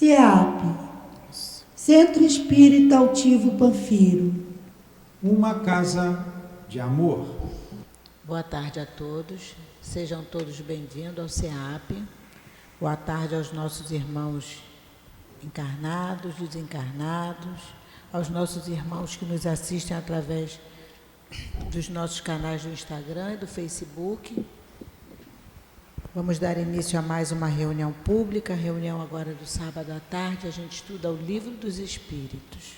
CEAP, Centro Espírita Altivo Panfiro. Uma casa de amor. Boa tarde a todos, sejam todos bem-vindos ao CEAP. Boa tarde aos nossos irmãos encarnados, desencarnados, aos nossos irmãos que nos assistem através dos nossos canais do Instagram e do Facebook. Vamos dar início a mais uma reunião pública, reunião agora do sábado à tarde. A gente estuda o Livro dos Espíritos.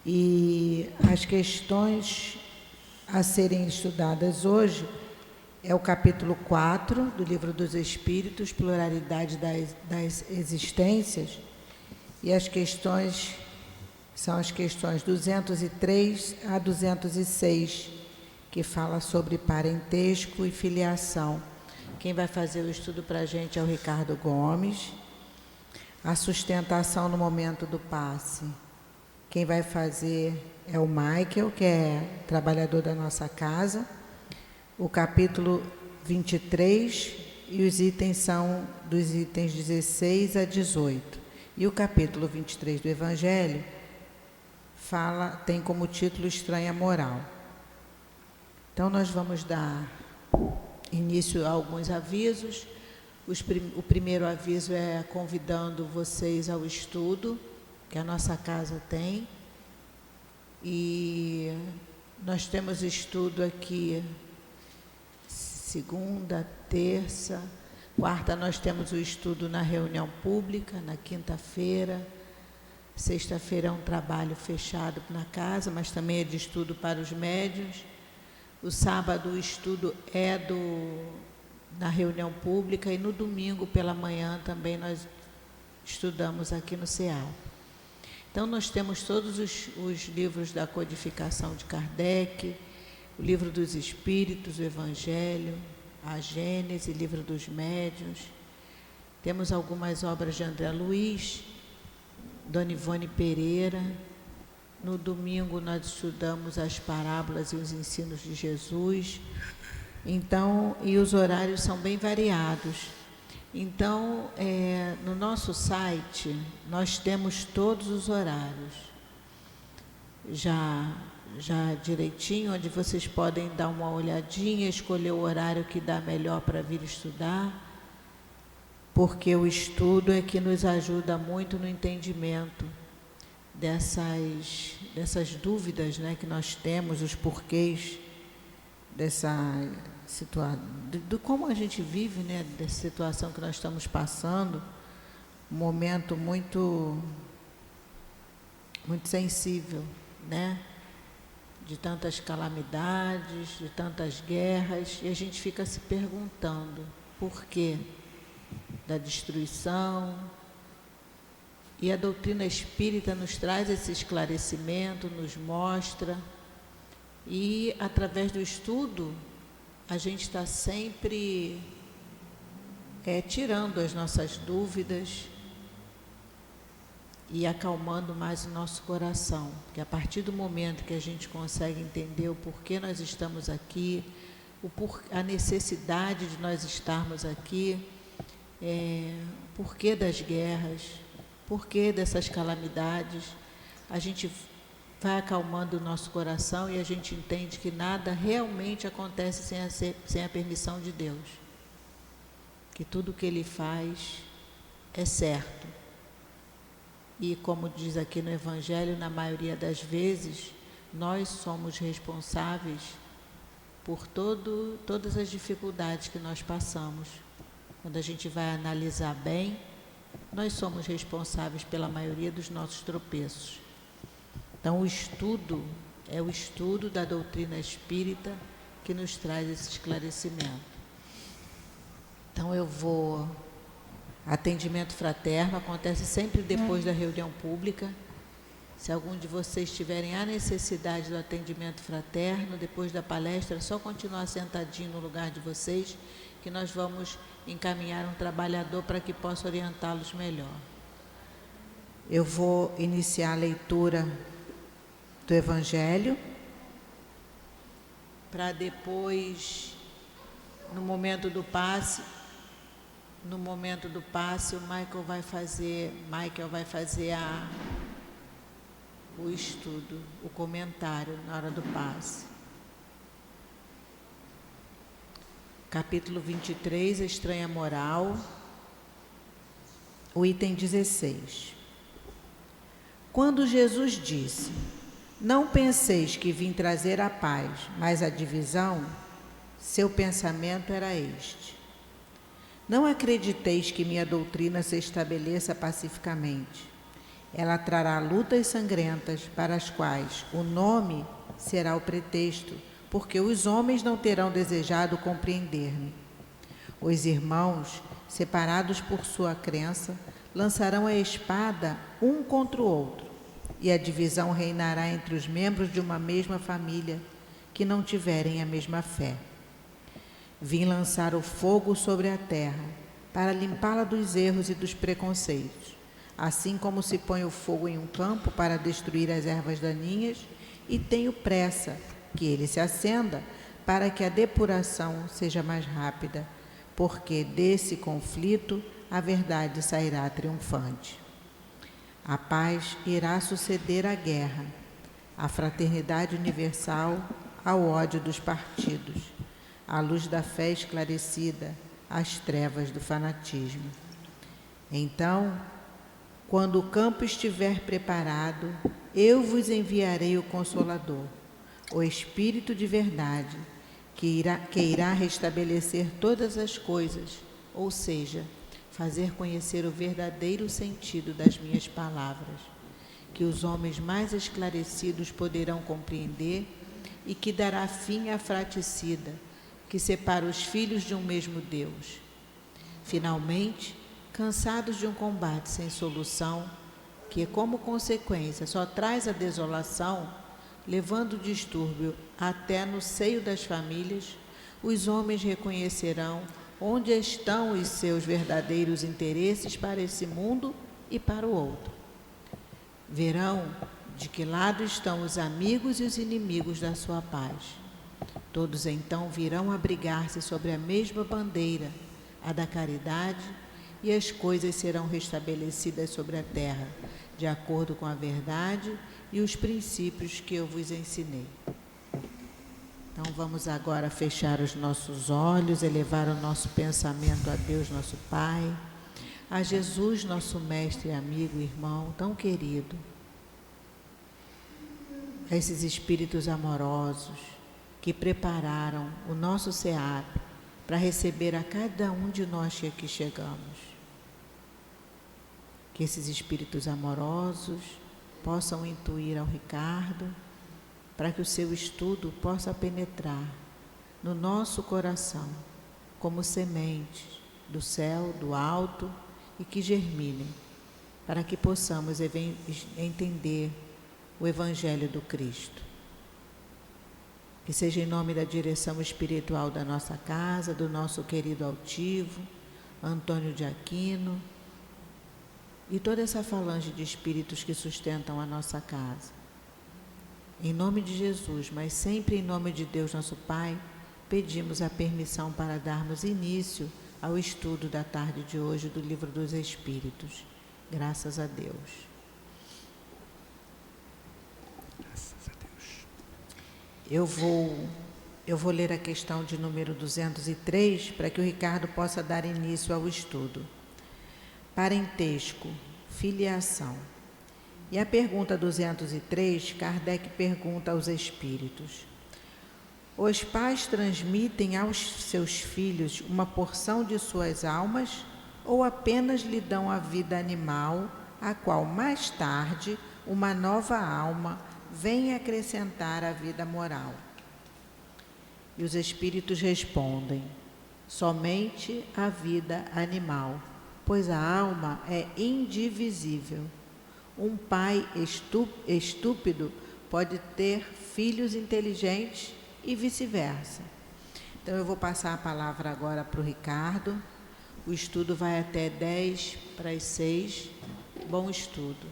E as questões a serem estudadas hoje é o capítulo 4 do Livro dos Espíritos, Pluralidade das Existências, e as questões são as questões 203 a 206, que fala sobre parentesco e filiação. Quem vai fazer o estudo para a gente é o Ricardo Gomes. A sustentação no momento do passe, quem vai fazer é o Michael, que é trabalhador da nossa casa. O capítulo 23 e os itens são dos itens 16 a 18. E o capítulo 23 do Evangelho tem como título Estranha Moral. Então nós vamos dar início a alguns avisos. O primeiro aviso é convidando vocês ao estudo que a nossa casa tem. E nós temos estudo aqui segunda, terça, quarta nós temos o estudo na reunião pública, na quinta-feira. Sexta-feira é um trabalho fechado na casa, mas também é de estudo para os médiuns. O sábado o estudo é na reunião pública, e no domingo pela manhã também nós estudamos aqui no CEAP. Então nós temos todos os livros da codificação de Kardec, o Livro dos Espíritos, o Evangelho, a Gênese, Livro dos Médiuns. Temos algumas obras de André Luiz, Dona Ivone Pereira. No domingo nós estudamos as parábolas e os ensinos de Jesus. Então, e os horários são bem variados. Então, no nosso site, nós temos todos os horários já direitinho, onde vocês podem dar uma olhadinha, escolher o horário que dá melhor para vir estudar, porque o estudo é que nos ajuda muito no entendimento dessas dúvidas, né, que nós temos, os porquês dessa situação, de como a gente vive, né, dessa situação que nós estamos passando, um momento muito sensível, né, de tantas calamidades, de tantas guerras, e a gente fica se perguntando por quê da destruição. E a doutrina espírita nos traz esse esclarecimento, nos mostra, e através do estudo a gente está sempre tirando as nossas dúvidas e acalmando mais o nosso coração, porque a partir do momento que a gente consegue entender o porquê nós estamos aqui, a necessidade de nós estarmos aqui, o porquê das guerras, porquê dessas calamidades, a gente vai acalmando o nosso coração e a gente entende que nada realmente acontece sem a permissão de Deus, que tudo que Ele faz é certo. E como diz aqui no Evangelho, na maioria das vezes, nós somos responsáveis por todas as dificuldades que nós passamos. Quando a gente vai analisar bem, nós somos responsáveis pela maioria dos nossos tropeços. Então, o estudo é o estudo da doutrina espírita que nos traz esse esclarecimento. Então, atendimento fraterno acontece sempre depois da reunião pública. Se algum de vocês tiverem a necessidade do atendimento fraterno, depois da palestra, é só continuar sentadinho no lugar de vocês, que nós vamos encaminhar um trabalhador para que possa orientá-los melhor. Eu vou iniciar a leitura do Evangelho, para depois, no momento do passe, no momento do passe, o Michael vai fazer o estudo, o comentário na hora do passe. Capítulo 23, a estranha moral, o item 16. Quando Jesus disse: "Não penseis que vim trazer a paz, mas a divisão", seu pensamento era este: "Não acrediteis que minha doutrina se estabeleça pacificamente. Ela trará lutas sangrentas, para as quais o nome será o pretexto, porque os homens não terão desejado compreender-me. Os irmãos, separados por sua crença, lançarão a espada um contra o outro, e a divisão reinará entre os membros de uma mesma família que não tiverem a mesma fé. Vim lançar o fogo sobre a terra, para limpá-la dos erros e dos preconceitos, assim como se põe o fogo em um campo para destruir as ervas daninhas, e tenho pressa que ele se acenda, para que a depuração seja mais rápida, porque desse conflito a verdade sairá triunfante. A paz irá suceder à guerra, a fraternidade universal ao ódio dos partidos, a luz da fé esclarecida às trevas do fanatismo. Então, quando o campo estiver preparado, eu vos enviarei o Consolador, o Espírito de verdade, que irá restabelecer todas as coisas, ou seja, fazer conhecer o verdadeiro sentido das minhas palavras, que os homens mais esclarecidos poderão compreender, e que dará fim à fratricida, que separa os filhos de um mesmo Deus. Finalmente, cansados de um combate sem solução, que como consequência só traz a desolação, levando o distúrbio até no seio das famílias, os homens reconhecerão onde estão os seus verdadeiros interesses para esse mundo e para o outro. Verão de que lado estão os amigos e os inimigos da sua paz. Todos então virão abrigar-se sobre a mesma bandeira, a da caridade, e as coisas serão restabelecidas sobre a terra, de acordo com a verdade e os princípios que eu vos ensinei. Então vamos agora fechar os nossos olhos, elevar o nosso pensamento a Deus, nosso Pai, a Jesus, nosso mestre, amigo, irmão, tão querido, a esses espíritos amorosos que prepararam o nosso SEAP para receber a cada um de nós que aqui chegamos. Que esses espíritos amorosos possam intuir ao Ricardo, para que o seu estudo possa penetrar no nosso coração como sementes do céu, do alto, e que germinem, para que possamos entender o Evangelho do Cristo. Que seja em nome da direção espiritual da nossa casa, do nosso querido altivo, Antônio de Aquino, e toda essa falange de espíritos que sustentam a nossa casa. Em nome de Jesus, mas sempre em nome de Deus, nosso Pai, pedimos a permissão para darmos início ao estudo da tarde de hoje do Livro dos Espíritos. Graças a Deus. Graças a Deus. Eu vou ler a questão de número 203 para que o Ricardo possa dar início ao estudo. Parentesco, filiação. E a pergunta 203, Kardec pergunta aos espíritos: os pais transmitem aos seus filhos uma porção de suas almas ou apenas lhe dão a vida animal, a qual mais tarde uma nova alma vem acrescentar à vida moral? E os espíritos respondem: somente a vida animal, pois a alma é indivisível. Um pai estúpido pode ter filhos inteligentes e vice-versa. Então eu vou passar a palavra agora para o Ricardo. O estudo vai até 5:50. Bom estudo.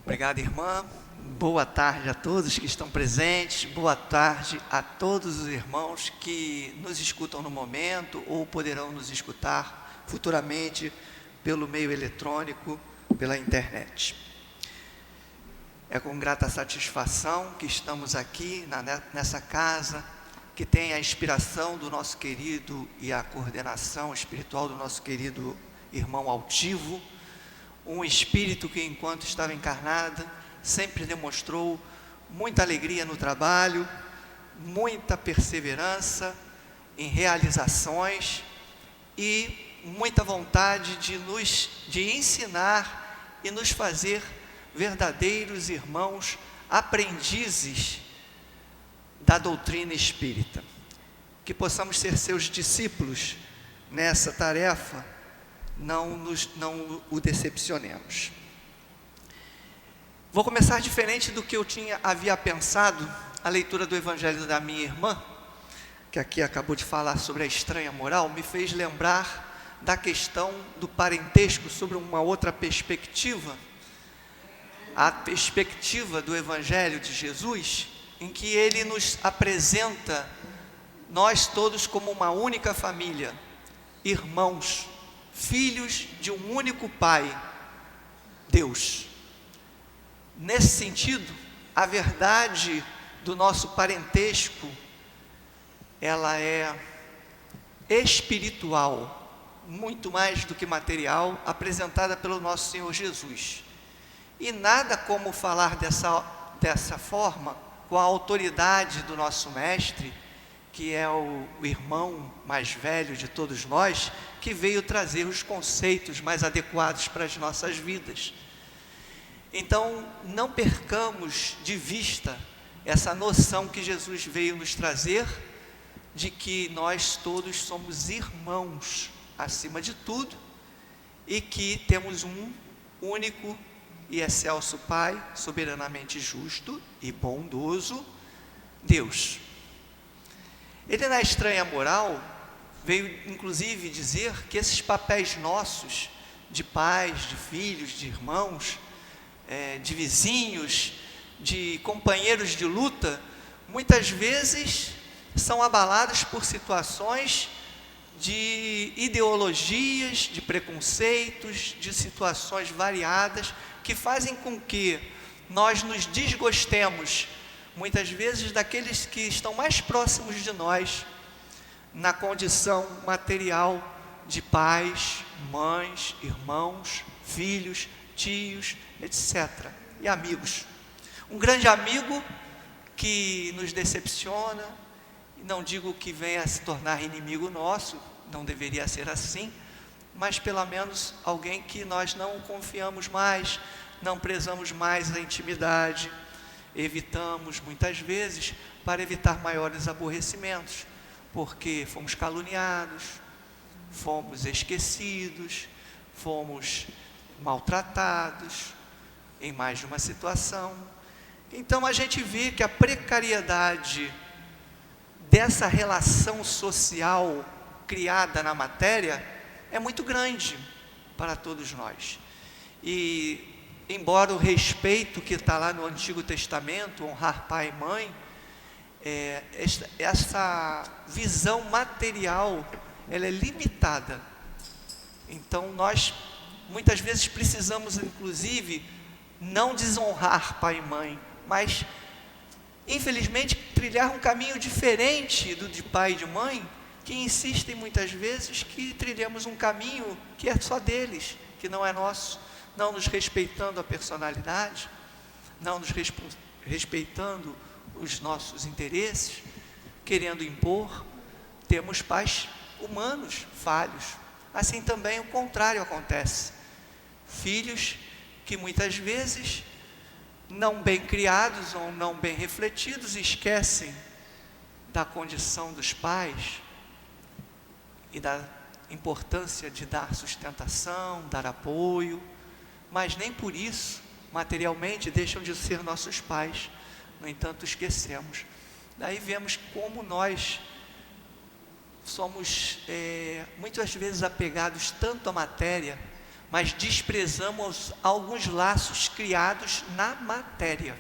Obrigado, irmã. Boa tarde a todos que estão presentes, boa tarde a todos os irmãos que nos escutam no momento ou poderão nos escutar futuramente pelo meio eletrônico, pela internet. É com grata satisfação que estamos aqui nessa casa, que tem a inspiração do nosso querido e a coordenação espiritual do nosso querido irmão altivo, um espírito que enquanto estava encarnado sempre demonstrou muita alegria no trabalho, muita perseverança em realizações e muita vontade de ensinar e nos fazer verdadeiros irmãos aprendizes da doutrina espírita. Que possamos ser seus discípulos nessa tarefa, não o decepcionemos. Vou começar diferente do que eu havia pensado. A leitura do Evangelho da minha irmã, que aqui acabou de falar sobre a estranha moral, me fez lembrar da questão do parentesco sobre uma outra perspectiva, a perspectiva do Evangelho de Jesus, em que ele nos apresenta nós todos como uma única família, irmãos, filhos de um único Pai, Deus. Nesse sentido, a verdade do nosso parentesco, ela é espiritual, muito mais do que material, apresentada pelo nosso Senhor Jesus. E nada como falar dessa forma, com a autoridade do nosso mestre, que é o irmão mais velho de todos nós, que veio trazer os conceitos mais adequados para as nossas vidas. Então, não percamos de vista essa noção que Jesus veio nos trazer, de que nós todos somos irmãos, acima de tudo, e que temos um único e excelso Pai, soberanamente justo e bondoso, Deus. Ele, na estranha moral, veio inclusive dizer que esses papéis nossos, de pais, de filhos, de irmãos, de vizinhos, de companheiros de luta, muitas vezes são abalados por situações de ideologias, de preconceitos, de situações variadas, que fazem com que nós nos desgostemos, muitas vezes, daqueles que estão mais próximos de nós, na condição material de pais, mães, irmãos, filhos, tios, etc. e amigos. Um grande amigo que nos decepciona, não digo que venha a se tornar inimigo nosso, não deveria ser assim, mas pelo menos alguém que nós não confiamos mais, não prezamos mais a intimidade, evitamos muitas vezes para evitar maiores aborrecimentos, porque fomos caluniados, fomos esquecidos, fomos maltratados em mais de uma situação. Então a gente vê que a precariedade dessa relação social criada na matéria é muito grande para todos nós. E embora o respeito que está lá no Antigo Testamento, honrar pai e mãe, essa visão material, ela é limitada. Então nós muitas vezes precisamos, inclusive, não desonrar pai e mãe, mas, infelizmente, trilhar um caminho diferente do de pai e de mãe, que insistem muitas vezes que trilhemos um caminho que é só deles, que não é nosso, não nos respeitando a personalidade, não nos respeitando os nossos interesses, querendo impor. Temos pais humanos falhos. Assim também o contrário acontece. Filhos que muitas vezes, não bem criados ou não bem refletidos, esquecem da condição dos pais e da importância de dar sustentação, dar apoio, mas nem por isso, materialmente, deixam de ser nossos pais. No entanto, esquecemos. Daí vemos como nós somos muitas vezes apegados tanto à matéria, mas desprezamos alguns laços criados na matéria.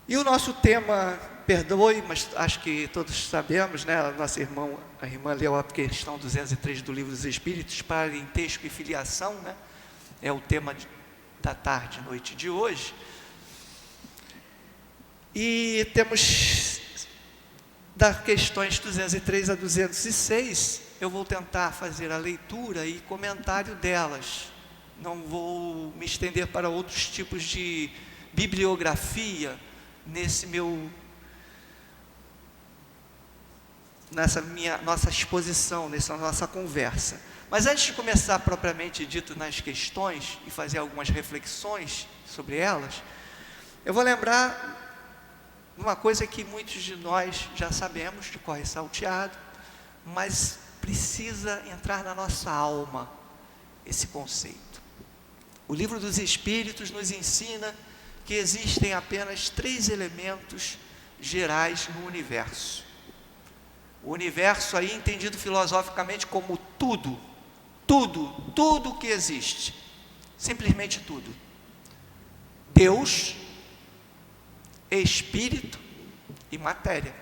E o nosso tema, perdoe, mas acho que todos sabemos, né? A irmã leu a questão 203 do Livro dos Espíritos, parentesco e filiação, né? É o tema da tarde e noite de hoje. E temos das questões 203 a 206, eu vou tentar fazer a leitura e comentário delas. Não vou me estender para outros tipos de bibliografia nossa exposição, nessa nossa conversa. Mas antes de começar propriamente dito nas questões e fazer algumas reflexões sobre elas, eu vou lembrar uma coisa que muitos de nós já sabemos de cor salteado, mas precisa entrar na nossa alma esse conceito. O Livro dos Espíritos nos ensina que existem apenas 3 elementos gerais no universo. O universo aí entendido filosoficamente como tudo que existe, simplesmente tudo. Deus, Espírito e matéria.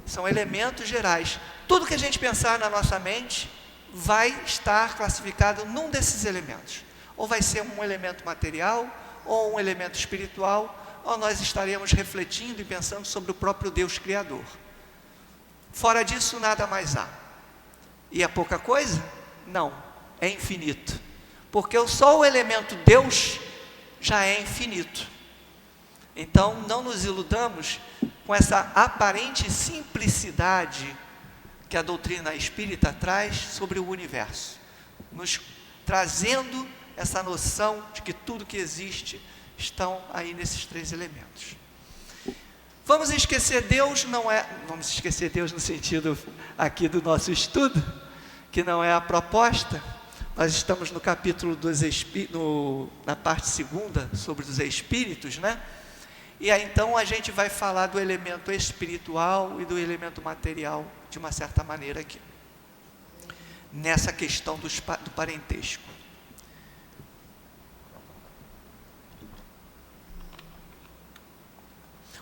São elementos gerais. Tudo que a gente pensar na nossa mente vai estar classificado num desses elementos. Ou vai ser um elemento material, ou um elemento espiritual, ou nós estaremos refletindo e pensando sobre o próprio Deus Criador. Fora disso, nada mais há. E é pouca coisa? Não, é infinito. Porque só o elemento Deus já é infinito. Então, não nos iludamos com essa aparente simplicidade que a doutrina espírita traz sobre o universo, nos trazendo essa noção de que tudo que existe estão aí nesses 3 elementos. Vamos esquecer Deus no sentido aqui do nosso estudo, que não é a proposta. Nós estamos no capítulo na parte 2 sobre os espíritos, né? E aí então a gente vai falar do elemento espiritual e do elemento material de uma certa maneira aqui, nessa questão do parentesco.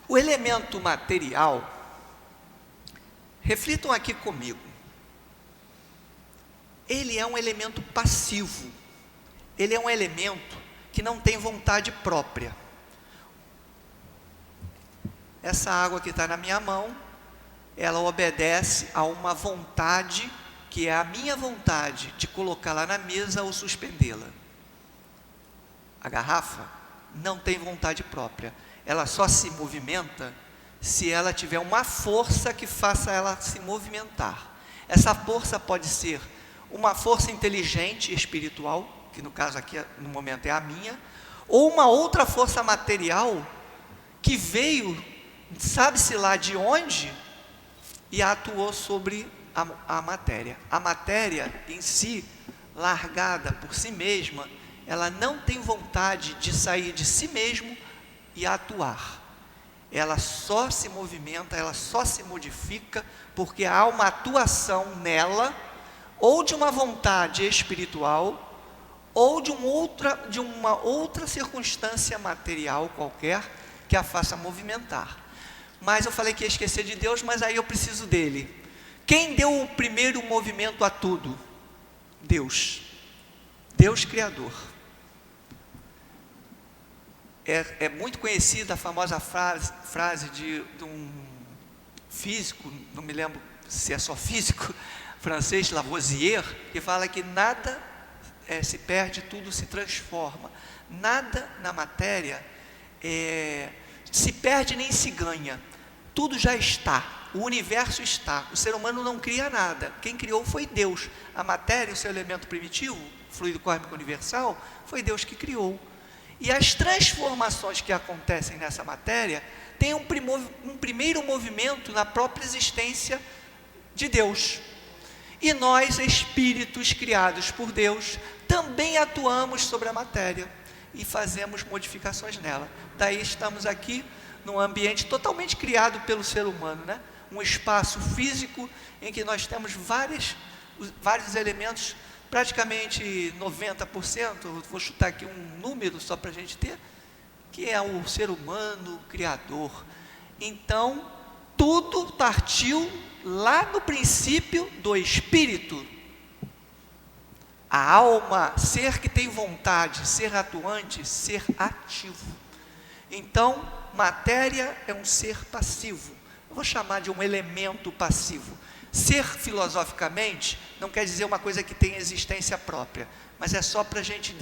O elemento material, reflitam aqui comigo, ele é um elemento passivo, ele é um elemento que não tem vontade própria. Essa água que está na minha mão, ela obedece a uma vontade, que é a minha vontade de colocá-la na mesa ou suspendê-la. A garrafa não tem vontade própria, ela só se movimenta se ela tiver uma força que faça ela se movimentar. Essa força pode ser uma força inteligente, espiritual, que no caso aqui no momento é a minha, ou uma outra força material que veio, sabe-se lá de onde, e atuou sobre a matéria. A matéria em si, largada por si mesma, ela não tem vontade de sair de si mesmo e atuar. Ela só se movimenta, ela só se modifica porque há uma atuação nela, ou de uma vontade espiritual, ou de uma outra circunstância material qualquer que a faça movimentar. Mas eu falei que ia esquecer de Deus, mas aí eu preciso dele. Quem deu o primeiro movimento a tudo? Deus. Deus Criador. É muito conhecida a famosa frase de um físico, não me lembro se é só físico, francês, Lavoisier, que fala que nada se perde, tudo se transforma. Nada na matéria se perde nem se ganha. Tudo já está, o universo está, o ser humano não cria nada, quem criou foi Deus. A matéria, o seu elemento primitivo, fluido cósmico universal, foi Deus que criou. E as transformações que acontecem nessa matéria têm um primeiro movimento na própria existência de Deus. E nós, espíritos criados por Deus, também atuamos sobre a matéria e fazemos modificações nela. Daí estamos aqui num ambiente totalmente criado pelo ser humano, né? Um espaço físico em que nós temos vários elementos, praticamente 90%, vou chutar aqui um número só para a gente ter, que é o ser humano criador. Então, tudo partiu lá no princípio do espírito. A alma, ser que tem vontade, ser atuante, ser ativo. Então, matéria é um ser passivo. Eu vou chamar de um elemento passivo. Ser, filosoficamente, não quer dizer uma coisa que tem existência própria, mas é só para a gente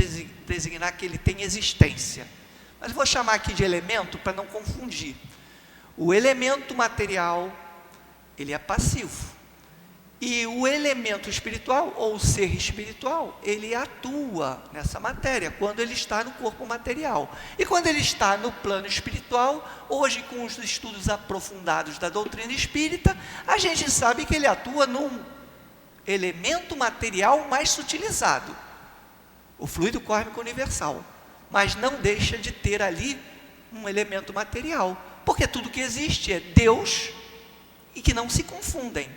designar que ele tem existência. Mas eu vou chamar aqui de elemento para não confundir. O elemento material, ele é passivo. E o elemento espiritual, ou ser espiritual, ele atua nessa matéria, quando ele está no corpo material. E quando ele está no plano espiritual, hoje com os estudos aprofundados da doutrina espírita, a gente sabe que ele atua num elemento material mais sutilizado, o fluido cósmico universal. Mas não deixa de ter ali um elemento material, porque tudo que existe é Deus e que não se confundem.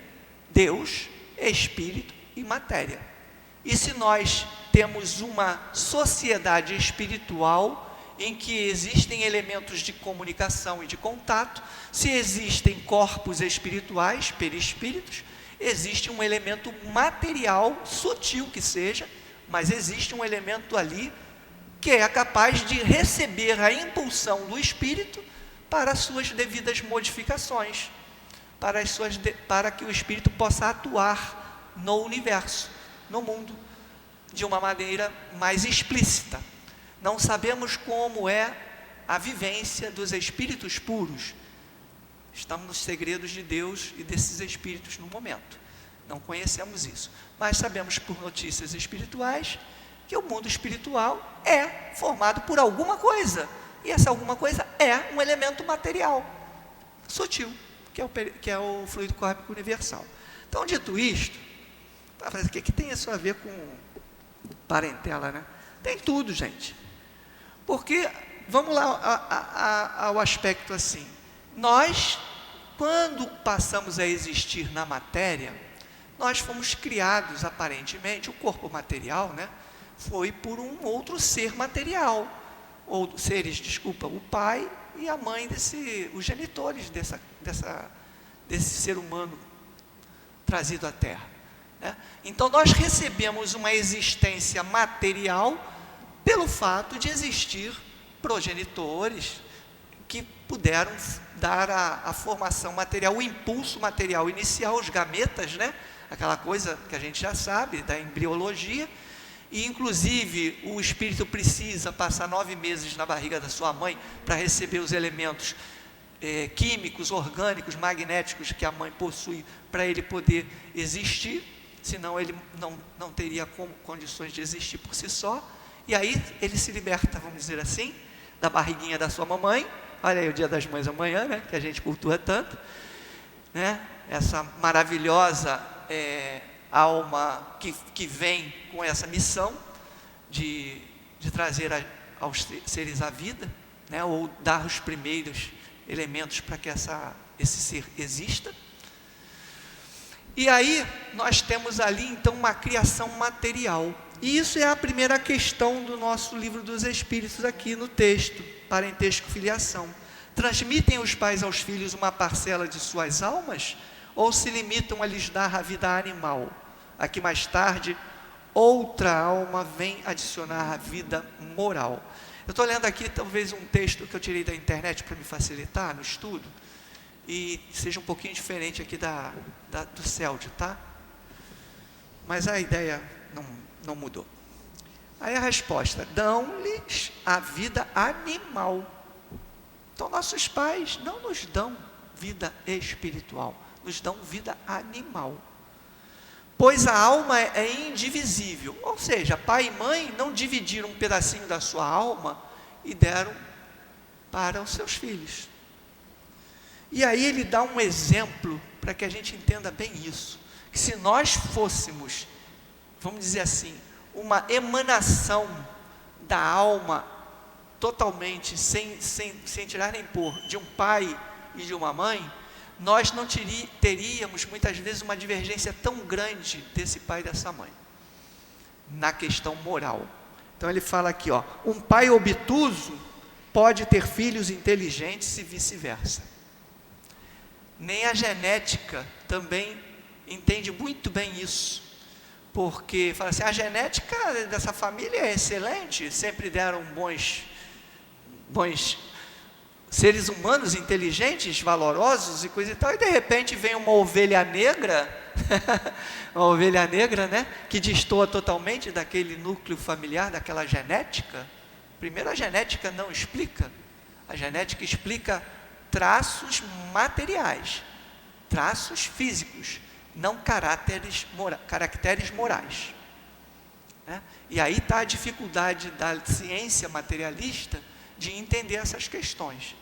Deus é espírito e matéria. E se nós temos uma sociedade espiritual em que existem elementos de comunicação e de contato, se existem corpos espirituais, perispíritos, existe um elemento material, sutil que seja, mas existe um elemento ali que é capaz de receber a impulsão do espírito para as suas devidas modificações, para que o espírito possa atuar no universo, no mundo, de uma maneira mais explícita. Não sabemos como é a vivência dos espíritos puros. Estamos nos segredos de Deus e desses espíritos no momento. Não conhecemos isso, mas sabemos por notícias espirituais que o mundo espiritual é formado por alguma coisa, e essa alguma coisa é um elemento material, sutil, que é o fluido cósmico universal. Então, dito isto, o que tem isso a ver com parentela, né? Tem tudo, gente. Porque, vamos lá ao aspecto assim, nós, quando passamos a existir na matéria, nós fomos criados, aparentemente, o corpo material, né, foi por um outro ser material, ou seres, desculpa, o pai e a mãe os genitores desse ser humano trazido à Terra, né? Então nós recebemos uma existência material pelo fato de existir progenitores que puderam dar a formação material, o impulso material inicial, os gametas, né? Aquela coisa que a gente já sabe da embriologia. E inclusive o espírito precisa passar 9 meses na barriga da sua mãe para receber os elementos químicos, orgânicos, magnéticos que a mãe possui para ele poder existir, senão ele não teria condições de existir por si só. E aí ele se liberta, vamos dizer assim, da barriguinha da sua mamãe. Olha aí o Dia das Mães amanhã, né, que a gente cultua tanto, né? Essa maravilhosa alma que vem com essa missão de trazer aos seres a vida, né, ou dar os primeiros elementos para que esse ser exista. E aí nós temos ali então uma criação material. E isso é a primeira questão do nosso livro dos Espíritos aqui no texto, parentesco, filiação. Transmitem os pais aos filhos uma parcela de suas almas ou se limitam a lhes dar a vida animal? Aqui mais tarde, outra alma vem adicionar a vida moral. Eu estou lendo aqui talvez um texto que eu tirei da internet para me facilitar no estudo, e seja um pouquinho diferente aqui do CELD, tá? Mas a ideia não mudou. Aí a resposta: dão-lhes a vida animal. Então nossos pais não nos dão vida espiritual, nos dão vida animal. Pois a alma é indivisível, ou seja, pai e mãe não dividiram um pedacinho da sua alma e deram para os seus filhos. E aí ele dá um exemplo para que a gente entenda bem isso, que se nós fôssemos, vamos dizer assim, uma emanação da alma totalmente, sem tirar nem pôr, de um pai e de uma mãe, nós não teríamos muitas vezes uma divergência tão grande desse pai e dessa mãe, na questão moral. Então ele fala aqui, um pai obtuso pode ter filhos inteligentes e vice-versa. Nem a genética também entende muito bem isso, porque fala assim, a genética dessa família é excelente, sempre deram bons seres humanos inteligentes, valorosos e coisa e tal, e de repente vem uma ovelha negra, uma ovelha negra, né, que destoa totalmente daquele núcleo familiar, daquela genética. Primeiro, a genética não explica, a genética explica traços materiais, traços físicos, não caracteres morais, né? E aí está a dificuldade da ciência materialista de entender essas questões,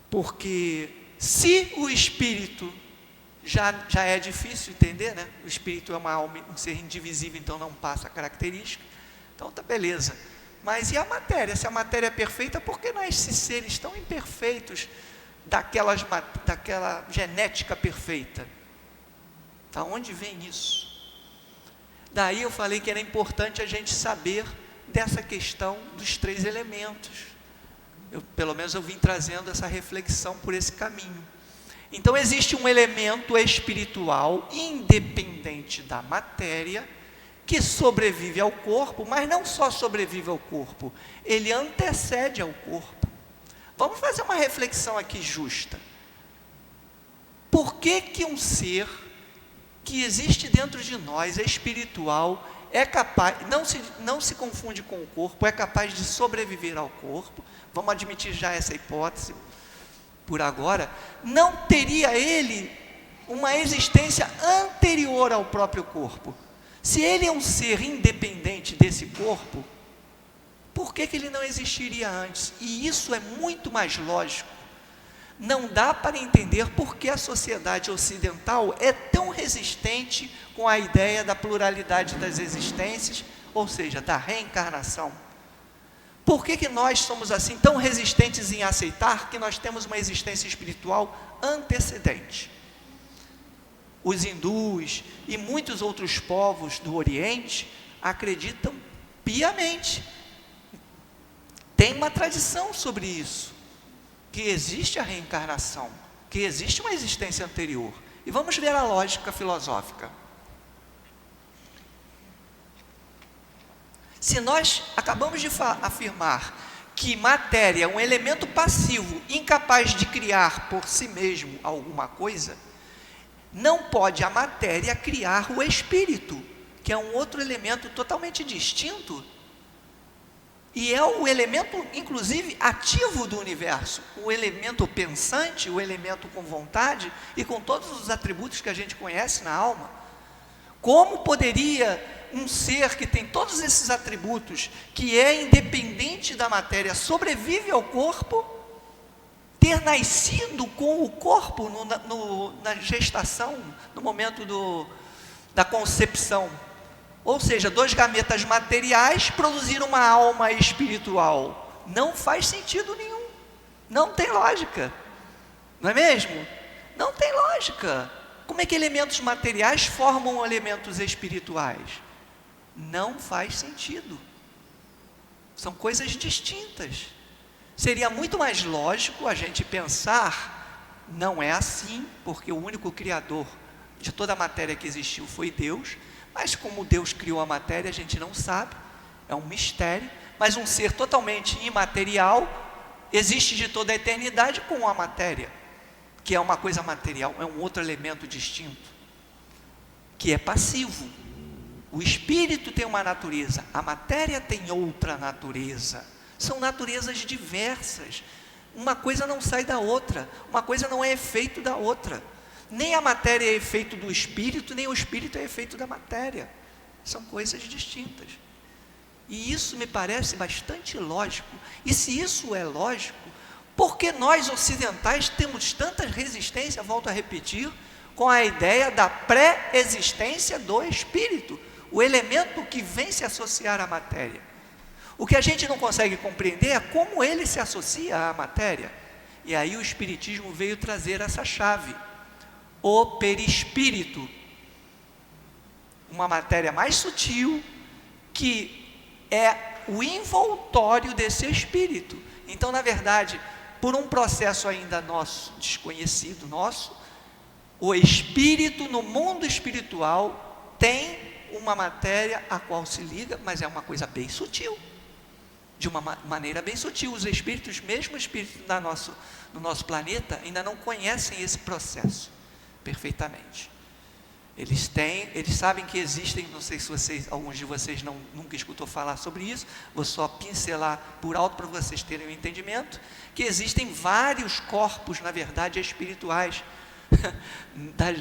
porque se o espírito já é difícil entender, né? O espírito é uma alma, um ser indivisível, então não passa característica, então tá beleza. Mas e a matéria? Se a matéria é perfeita, por que esses seres tão imperfeitos daquela genética perfeita? Da onde vem isso? Daí eu falei que era importante a gente saber dessa questão dos 3 elementos. Pelo menos eu vim trazendo essa reflexão por esse caminho. Então existe um elemento espiritual independente da matéria, que sobrevive ao corpo, mas não só sobrevive ao corpo, ele antecede ao corpo. Vamos fazer uma reflexão aqui justa. Por que um ser que existe dentro de nós, é espiritual, é capaz, não se confunde com o corpo, é capaz de sobreviver ao corpo, vamos admitir já essa hipótese, por agora, não teria ele uma existência anterior ao próprio corpo? Se ele é um ser independente desse corpo, por que ele não existiria antes? E isso é muito mais lógico. Não dá para entender por que a sociedade ocidental é tão resistente com a ideia da pluralidade das existências, ou seja, da reencarnação. Por que nós somos assim tão resistentes em aceitar que nós temos uma existência espiritual antecedente? Os hindus e muitos outros povos do Oriente acreditam piamente. Tem uma tradição sobre isso, que existe a reencarnação, que existe uma existência anterior. E vamos ver a lógica filosófica. Se nós acabamos de afirmar que matéria é um elemento passivo, incapaz de criar por si mesmo alguma coisa, não pode a matéria criar o espírito, que é um outro elemento totalmente distinto, e é o elemento, inclusive, ativo do universo, o elemento pensante, o elemento com vontade e com todos os atributos que a gente conhece na alma. Como poderia um ser que tem todos esses atributos, que é independente da matéria, sobrevive ao corpo, ter nascido com o corpo na gestação, no momento da concepção? Ou seja, 2 gametas materiais produziram uma alma espiritual. Não faz sentido nenhum. Não tem lógica. Não é mesmo? Não tem lógica. Como é que elementos materiais formam elementos espirituais? Não faz sentido. São coisas distintas. Seria muito mais lógico a gente pensar, não é assim, porque o único criador de toda a matéria que existiu foi Deus. Mas como Deus criou a matéria, a gente não sabe, é um mistério. Mas um ser totalmente imaterial existe de toda a eternidade com a matéria, que é uma coisa material, é um outro elemento distinto, que é passivo. O espírito tem uma natureza, a matéria tem outra natureza. São naturezas diversas. Uma coisa não sai da outra, uma coisa não é efeito da outra. Nem a matéria é efeito do espírito, nem o espírito é efeito da matéria. São coisas distintas. E isso me parece bastante lógico. E se isso é lógico, por que nós ocidentais temos tanta resistência, volto a repetir, com a ideia da pré-existência do espírito, o elemento que vem se associar à matéria? O que a gente não consegue compreender é como ele se associa à matéria. E aí o espiritismo veio trazer essa chave. O perispírito, uma matéria mais sutil, que é o envoltório desse espírito. Então, na verdade, por um processo ainda nosso, desconhecido nosso, o espírito no mundo espiritual tem uma matéria a qual se liga, mas é uma coisa bem sutil, de uma maneira bem sutil. Os espíritos, mesmo espíritos no nosso planeta, ainda não conhecem esse processo perfeitamente. Eles sabem que existem, não sei se alguns de vocês nunca escutou falar sobre isso, vou só pincelar por alto para vocês terem um entendimento, que existem vários corpos, na verdade, espirituais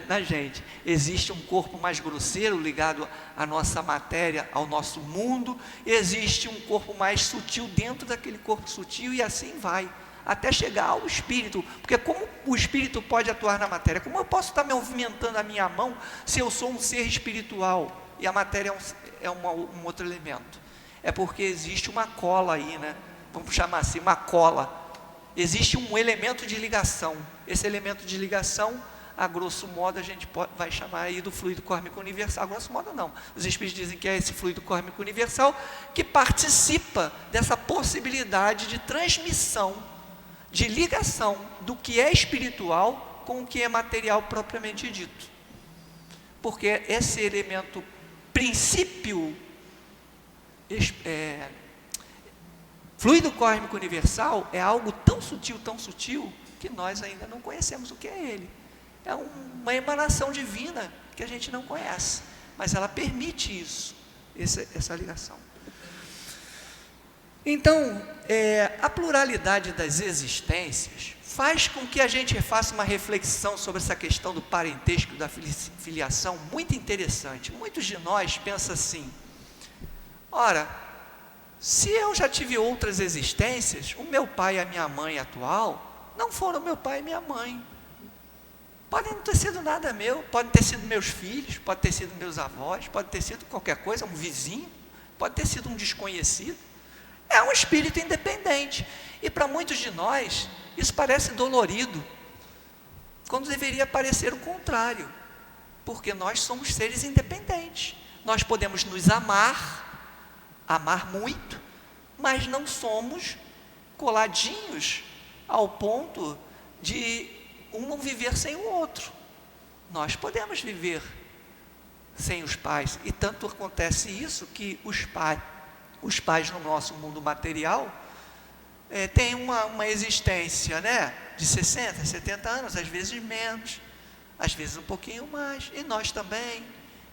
da gente. Existe um corpo mais grosseiro, ligado à nossa matéria, ao nosso mundo, existe um corpo mais sutil dentro daquele corpo sutil, e assim vai, até chegar ao espírito. Porque como o espírito pode atuar na matéria? Como eu posso estar movimentando a minha mão se eu sou um ser espiritual e a matéria é um outro elemento? É porque existe uma cola aí, né? Vamos chamar assim, uma cola. Existe um elemento de ligação. Esse elemento de ligação, a grosso modo, a gente vai chamar aí do fluido kármico universal. A grosso modo não. Os espíritos dizem que é esse fluido kármico universal que participa dessa possibilidade de transmissão, de ligação do que é espiritual com o que é material propriamente dito. Porque esse elemento princípio, fluido kármico universal, é algo tão sutil, que nós ainda não conhecemos o que é ele. É uma emanação divina que a gente não conhece, mas ela permite isso, essa ligação. Então, a pluralidade das existências faz com que a gente faça uma reflexão sobre essa questão do parentesco, da filiação, muito interessante. Muitos de nós pensam assim: ora, se eu já tive outras existências, o meu pai e a minha mãe atual não foram meu pai e minha mãe. Podem não ter sido nada meu, podem ter sido meus filhos, pode ter sido meus avós, pode ter sido qualquer coisa, um vizinho, pode ter sido um desconhecido. É um espírito independente. E para muitos de nós, isso parece dolorido, quando deveria parecer o contrário, porque nós somos seres independentes. Nós podemos nos amar muito, mas não somos coladinhos ao ponto de um não viver sem o outro. Nós podemos viver sem os pais, e tanto acontece isso que os pais no nosso mundo material têm uma existência, né, de 60, 70 anos, às vezes menos, às vezes um pouquinho mais, e nós também.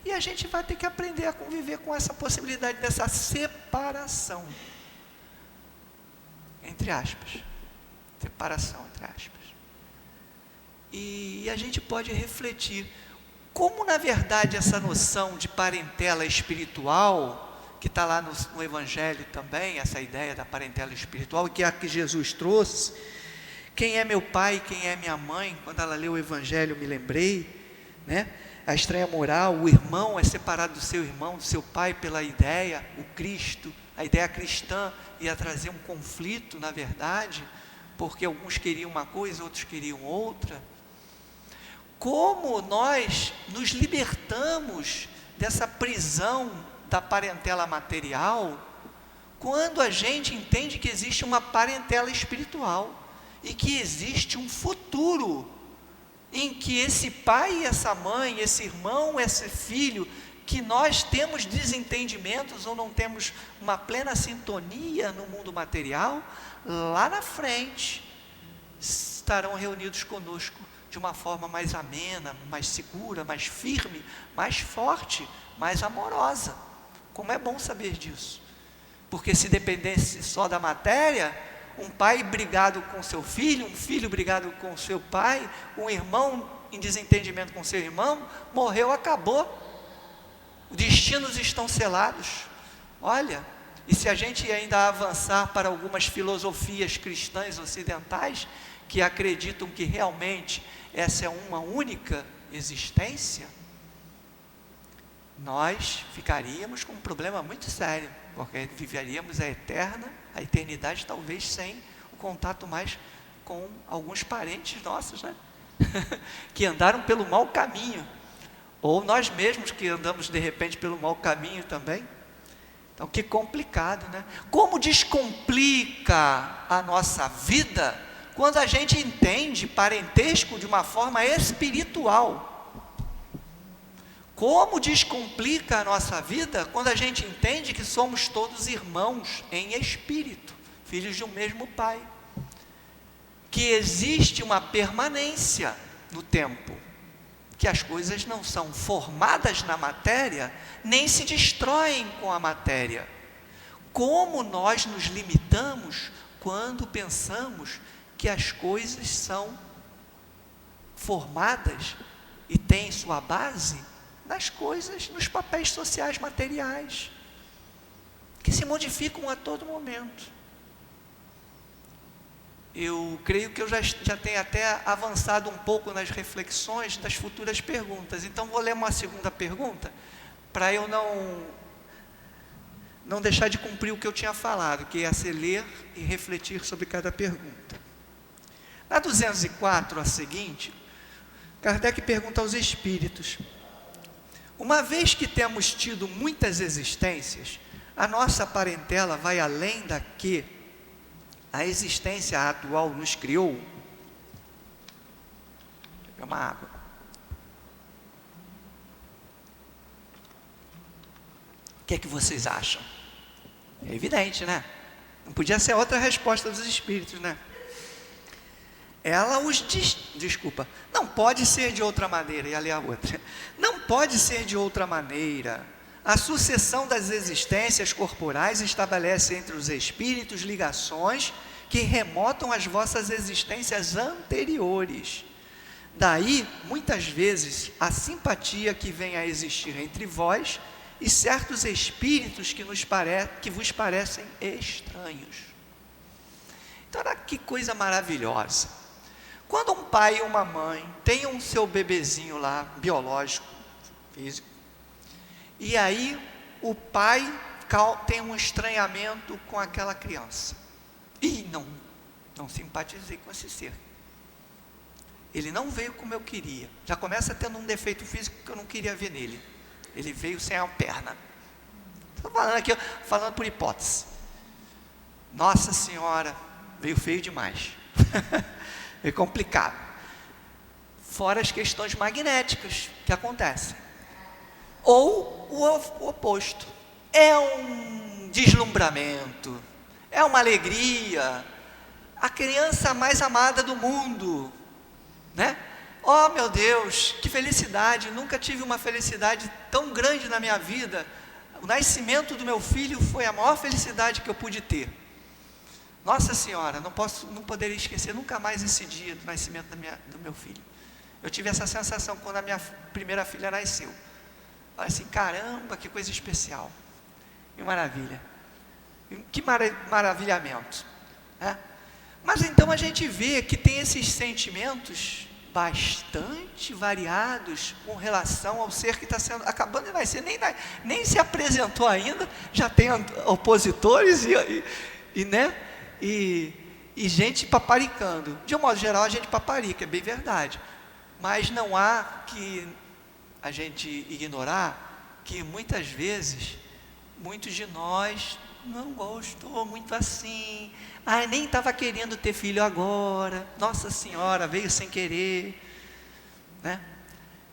E a gente vai ter que aprender a conviver com essa possibilidade dessa separação, entre aspas, separação, entre aspas. E a gente pode refletir como, na verdade, essa noção de parentela espiritual, que está lá no Evangelho também, essa ideia da parentela espiritual, que é a que Jesus trouxe. Quem é meu pai, quem é minha mãe? Quando ela leu o Evangelho, eu me lembrei, né? A estranha moral, o irmão é separado do seu irmão, do seu pai, pela ideia, o Cristo, a ideia cristã ia trazer um conflito, na verdade, porque alguns queriam uma coisa, outros queriam outra. Como nós nos libertamos dessa prisão da parentela material, quando a gente entende que existe uma parentela espiritual, e que existe um futuro, em que esse pai, essa mãe, esse irmão, esse filho, que nós temos desentendimentos, ou não temos uma plena sintonia no mundo material, lá na frente, estarão reunidos conosco, de uma forma mais amena, mais segura, mais firme, mais forte, mais amorosa. Como é bom saber disso, porque se dependesse só da matéria, um pai brigado com seu filho, um filho brigado com seu pai, um irmão em desentendimento com seu irmão, morreu, acabou, os destinos estão selados. Olha, e se a gente ainda avançar para algumas filosofias cristãs ocidentais, que acreditam que realmente essa é uma única existência, nós ficaríamos com um problema muito sério, porque viveríamos a eternidade talvez sem o contato mais com alguns parentes nossos, né? Que andaram pelo mau caminho, ou nós mesmos que andamos de repente pelo mau caminho também. Então, que complicado, né? Como descomplica a nossa vida quando a gente entende parentesco de uma forma espiritual. Como descomplica a nossa vida quando a gente entende que somos todos irmãos em espírito, filhos de um mesmo Pai. Que existe uma permanência no tempo, que as coisas não são formadas na matéria, nem se destroem com a matéria. Como nós nos limitamos quando pensamos que as coisas são formadas e têm sua base nas coisas, nos papéis sociais materiais, que se modificam a todo momento. Eu creio que eu já tenho até avançado um pouco nas reflexões das futuras perguntas. Então, vou ler uma segunda pergunta, para eu não deixar de cumprir o que eu tinha falado, que é ser ler e refletir sobre cada pergunta. Na 204, a seguinte, Kardec pergunta aos espíritos: uma vez que temos tido muitas existências, a nossa parentela vai além da que a existência atual nos criou? Vou pegar uma água. O que é que vocês acham? É evidente, né? Não podia ser outra resposta dos espíritos, né? Ela os desculpa, não pode ser de outra maneira, e ali a outra. Não pode ser de outra maneira. A sucessão das existências corporais estabelece entre os espíritos ligações que remontam às vossas existências anteriores. Daí, muitas vezes, a simpatia que vem a existir entre vós e certos espíritos que vos parecem estranhos. Então, olha que coisa maravilhosa. Quando um pai e uma mãe têm um seu bebezinho lá, biológico, físico, e aí o pai tem um estranhamento com aquela criança. E não simpatizei com esse ser. Ele não veio como eu queria. Já começa tendo um defeito físico que eu não queria ver nele. Ele veio sem a perna. Estou falando aqui, falando por hipótese. Nossa Senhora, veio feio demais. É complicado. Fora as questões magnéticas que acontecem. Ou o oposto. É um deslumbramento, é uma alegria. A criança mais amada do mundo, né? Oh, meu Deus, que felicidade! Nunca tive uma felicidade tão grande na minha vida. O nascimento do meu filho foi a maior felicidade que eu pude ter. Nossa Senhora, não poderia esquecer nunca mais esse dia do nascimento do meu filho. Eu tive essa sensação quando a minha primeira filha nasceu. Olha assim, caramba, que coisa especial. Que maravilha. Que maravilhamento. Né? Mas então a gente vê que tem esses sentimentos bastante variados com relação ao ser que está acabando de nascer. Nem se apresentou ainda, já tem opositores e gente paparicando. De um modo geral, a gente paparica, é bem verdade. Mas não há que a gente ignorar que muitas vezes, muitos de nós não gostou muito assim. Nem estava querendo ter filho agora. Nossa Senhora, veio sem querer, né?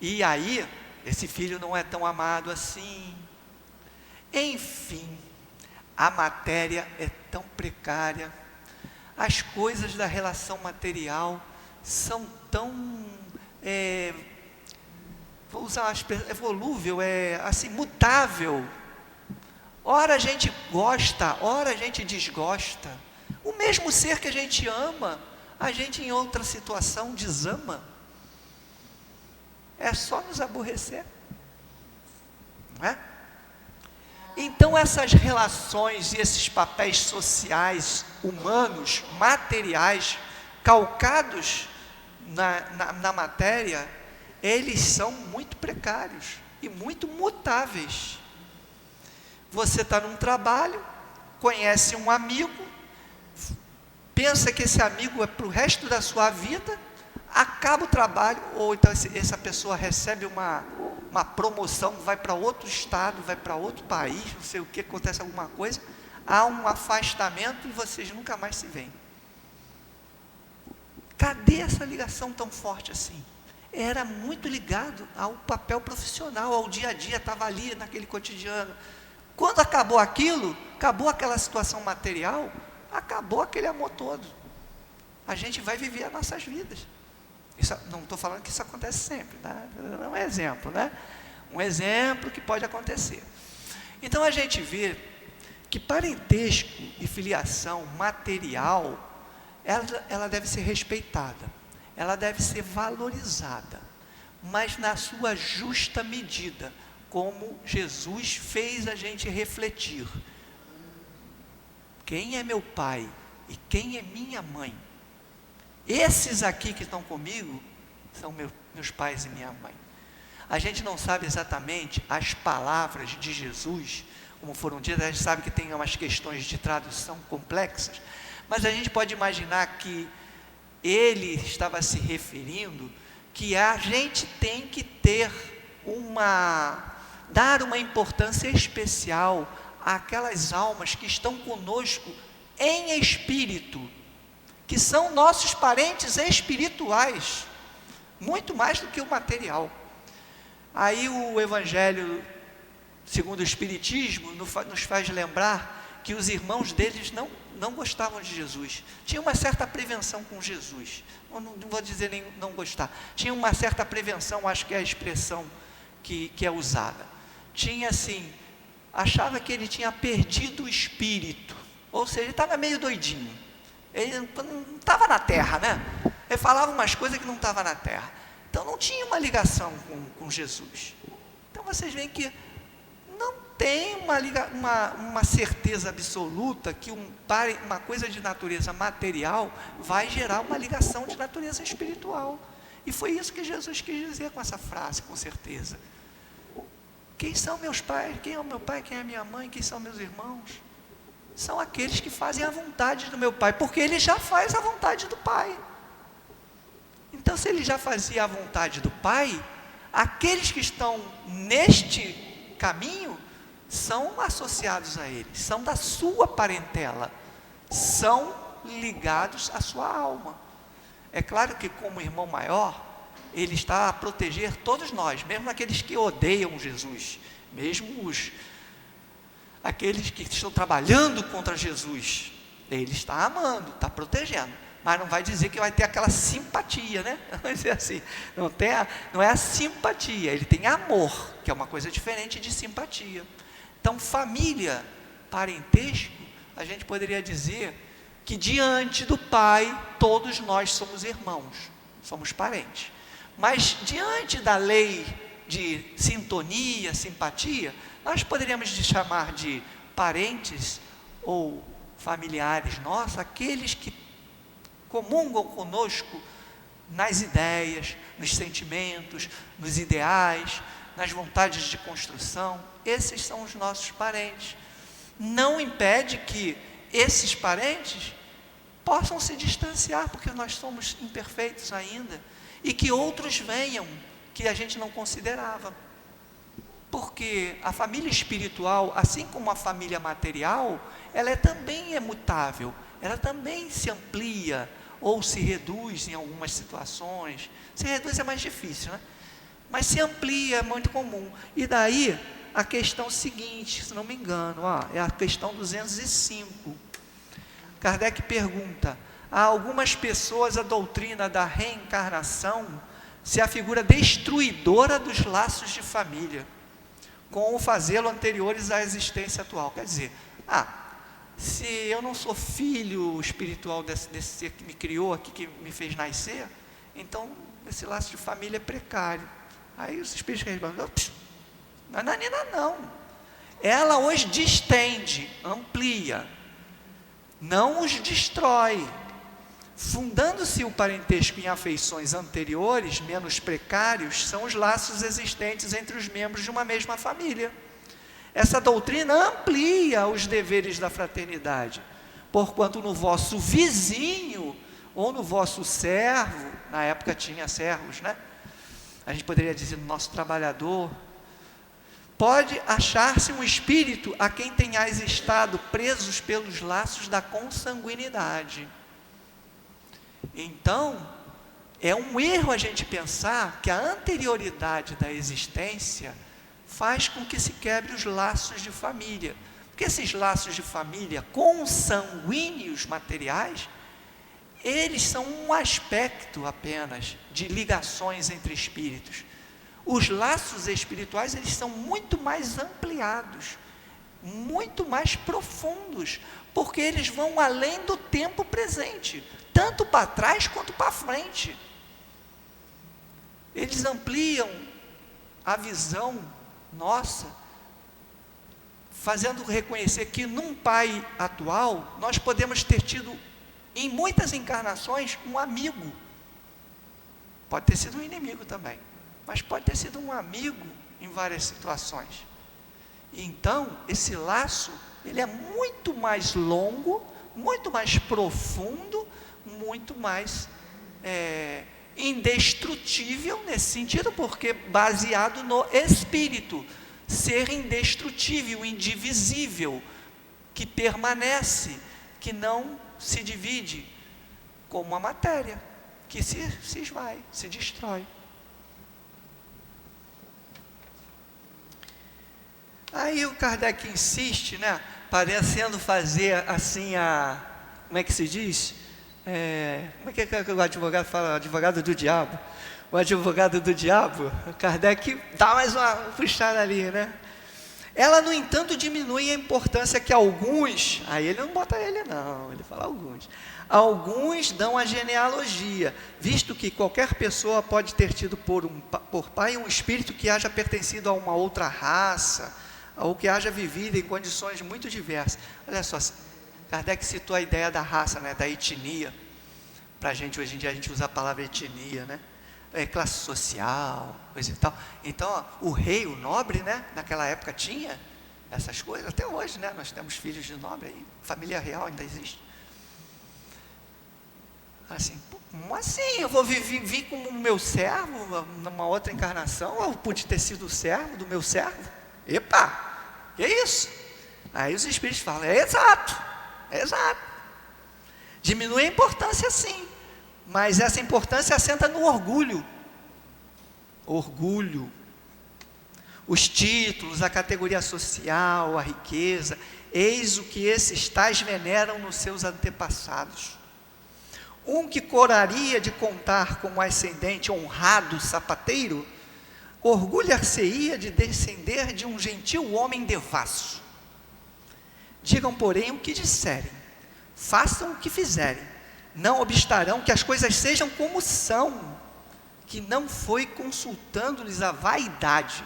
E aí, esse filho não é tão amado assim. Enfim, a matéria é tão precária. As coisas da relação material são tão, vou usar uma expressão, volúvel, assim, mutável. Ora a gente gosta, ora a gente desgosta. O mesmo ser que a gente ama, a gente em outra situação desama. É só nos aborrecer, não é? Então essas relações e esses papéis sociais, humanos, materiais, calcados na matéria, eles são muito precários e muito mutáveis. Você está num trabalho, conhece um amigo, pensa que esse amigo é para o resto da sua vida, acaba o trabalho, ou então essa pessoa recebe uma promoção, vai para outro estado, vai para outro país, não sei o que, acontece alguma coisa, há um afastamento e vocês nunca mais se veem. Cadê essa ligação tão forte assim? Era muito ligado ao papel profissional, ao dia a dia, estava ali naquele cotidiano. Quando acabou aquilo, acabou aquela situação material, acabou aquele amor todo. A gente vai viver as nossas vidas. Isso, não estou falando que isso acontece sempre, tá? É um exemplo, né? Um exemplo que pode acontecer. Então a gente vê que parentesco e filiação material, ela deve ser respeitada, ela deve ser valorizada, mas na sua justa medida, como Jesus fez a gente refletir. Quem é meu pai e quem é minha mãe? Esses aqui que estão comigo são meus pais e minha mãe. A gente não sabe exatamente as palavras de Jesus, como foram ditas, a gente sabe que tem umas questões de tradução complexas, mas a gente pode imaginar que ele estava se referindo que a gente tem que dar uma importância especial àquelas almas que estão conosco em espírito, que são nossos parentes espirituais, muito mais do que o material. Aí o Evangelho, segundo o Espiritismo, nos faz lembrar que os irmãos deles não gostavam de Jesus, tinha uma certa prevenção com Jesus, não vou dizer nem não gostar, tinha uma certa prevenção, acho que é a expressão que é usada, tinha assim, achava que ele tinha perdido o espírito, ou seja, ele estava meio doidinho, ele não estava na terra, né? Ele falava umas coisas que não estavam na terra, então não tinha uma ligação com Jesus. Então vocês veem que não tem uma certeza absoluta que uma coisa de natureza material vai gerar uma ligação de natureza espiritual. E foi isso que Jesus quis dizer com essa frase, com certeza. Quem são meus pais? Quem é o meu pai? Quem é a minha mãe? Quem são meus irmãos? São aqueles que fazem a vontade do meu pai, porque ele já faz a vontade do pai. Então, se ele já fazia a vontade do pai, aqueles que estão neste caminho são associados a ele, são da sua parentela, são ligados à sua alma. É claro que como irmão maior, ele está a proteger todos nós, mesmo aqueles que odeiam Jesus, mesmo aqueles que estão trabalhando contra Jesus, ele está amando, está protegendo, mas não vai dizer que vai ter aquela simpatia, né? Vai dizer assim, não é a simpatia, ele tem amor, que é uma coisa diferente de simpatia. Então, família, parentesco, a gente poderia dizer que diante do pai, todos nós somos irmãos, somos parentes. Mas diante da lei de sintonia, simpatia, nós poderíamos chamar de parentes ou familiares nossos, aqueles que comungam conosco nas ideias, nos sentimentos, nos ideais, nas vontades de construção. Esses são os nossos parentes. Não impede que esses parentes possam se distanciar, porque nós somos imperfeitos ainda, e que outros venham que a gente não considerava. Porque a família espiritual, assim como a família material, ela também é mutável, ela também se amplia ou se reduz em algumas situações. Se reduz é mais difícil, né? Mas se amplia, é muito comum. E daí a questão seguinte, se não me engano, é a questão 205. Kardec pergunta: a algumas pessoas a doutrina da reencarnação se afigura destruidora dos laços de família, com o fazê-lo anteriores à existência atual. Quer dizer, se eu não sou filho espiritual desse ser que me criou aqui, que me fez nascer, então esse laço de família é precário. Aí os espíritos respondem: nananina não, ela os distende, amplia, não os destrói. Fundando-se o parentesco em afeições anteriores, menos precários, são os laços existentes entre os membros de uma mesma família. Essa doutrina amplia os deveres da fraternidade, porquanto no vosso vizinho, ou no vosso servo, na época tinha servos, né? a gente poderia dizer no nosso trabalhador, pode achar-se um espírito a quem tenhais estado presos pelos laços da consanguinidade. Então, é um erro a gente pensar que a anterioridade da existência faz com que se quebre os laços de família. Porque esses laços de família consanguíneos materiais, eles são um aspecto apenas de ligações entre espíritos. Os laços espirituais, eles são muito mais ampliados, muito mais profundos, porque eles vão além do tempo presente, tanto para trás quanto para frente. Eles ampliam a visão nossa, fazendo reconhecer que num pai atual, nós podemos ter tido, em muitas encarnações, um amigo. Pode ter sido um inimigo também, mas pode ter sido um amigo em várias situações. Então, esse laço, ele é muito mais longo, muito mais profundo, muito mais indestrutível nesse sentido, porque baseado no espírito, ser indestrutível, indivisível, que permanece, que não se divide, como a matéria, que se esvai, se destrói. Aí o Kardec insiste, né, parecendo fazer assim como é que se diz? Como é que o advogado fala? Advogado do diabo. O advogado do diabo, Kardec dá mais uma puxada ali, né? Ela, no entanto, diminui a importância que alguns, aí ele não bota ele não, ele fala alguns dão a genealogia, visto que qualquer pessoa pode ter tido por pai um espírito que haja pertencido a uma outra raça, ou que haja vivido em condições muito diversas. Olha só, Kardec citou a ideia da raça, né, da etnia. Para a gente, hoje em dia, a gente usa a palavra etnia, né? Classe social, coisa e tal. Então, o rei, o nobre, né, naquela época tinha essas coisas. Até hoje, né, nós temos filhos de nobre aí, família real ainda existe. Assim, como assim? Eu vou vir como o meu servo numa outra encarnação? Eu pude ter sido o servo do meu servo? Epa, que isso? Aí os espíritos falam, é exato. Diminui a importância sim, mas essa importância assenta no orgulho. Os títulos, a categoria social, a riqueza, eis o que esses tais veneram nos seus antepassados. Um que coraria de contar como ascendente honrado sapateiro, orgulhar-se-ia de descender de um gentil homem devasso. Digam, porém, o que disserem, façam o que fizerem, não obstarão que as coisas sejam como são, que não foi consultando-lhes a vaidade,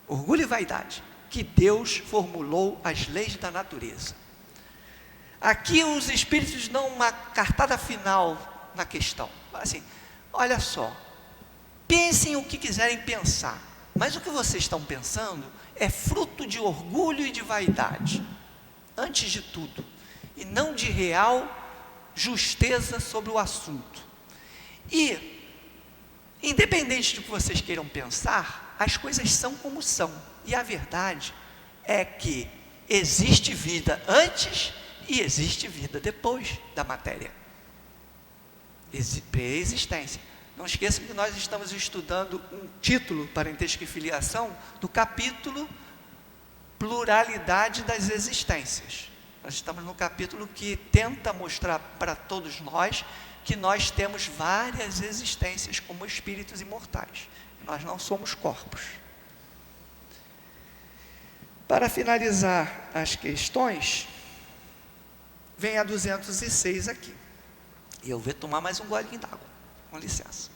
orgulho e vaidade, que Deus formulou as leis da natureza. Aqui os espíritos dão uma cartada final na questão. Assim, olha só, pensem o que quiserem pensar, mas o que vocês estão pensando é fruto de orgulho e de vaidade, antes de tudo, e não de real justeza sobre o assunto. E, independente do que vocês queiram pensar, as coisas são como são, e a verdade é que existe vida antes e existe vida depois da matéria. Pré-existência. Não esqueçam que nós estamos estudando um título, parentesco e filiação, do capítulo Pluralidade das Existências. Nós estamos no capítulo que tenta mostrar para todos nós que nós temos várias existências como espíritos imortais. Nós não somos corpos. Para finalizar as questões, vem a 206 aqui. E eu vou tomar mais um golinho d'água. Com licença.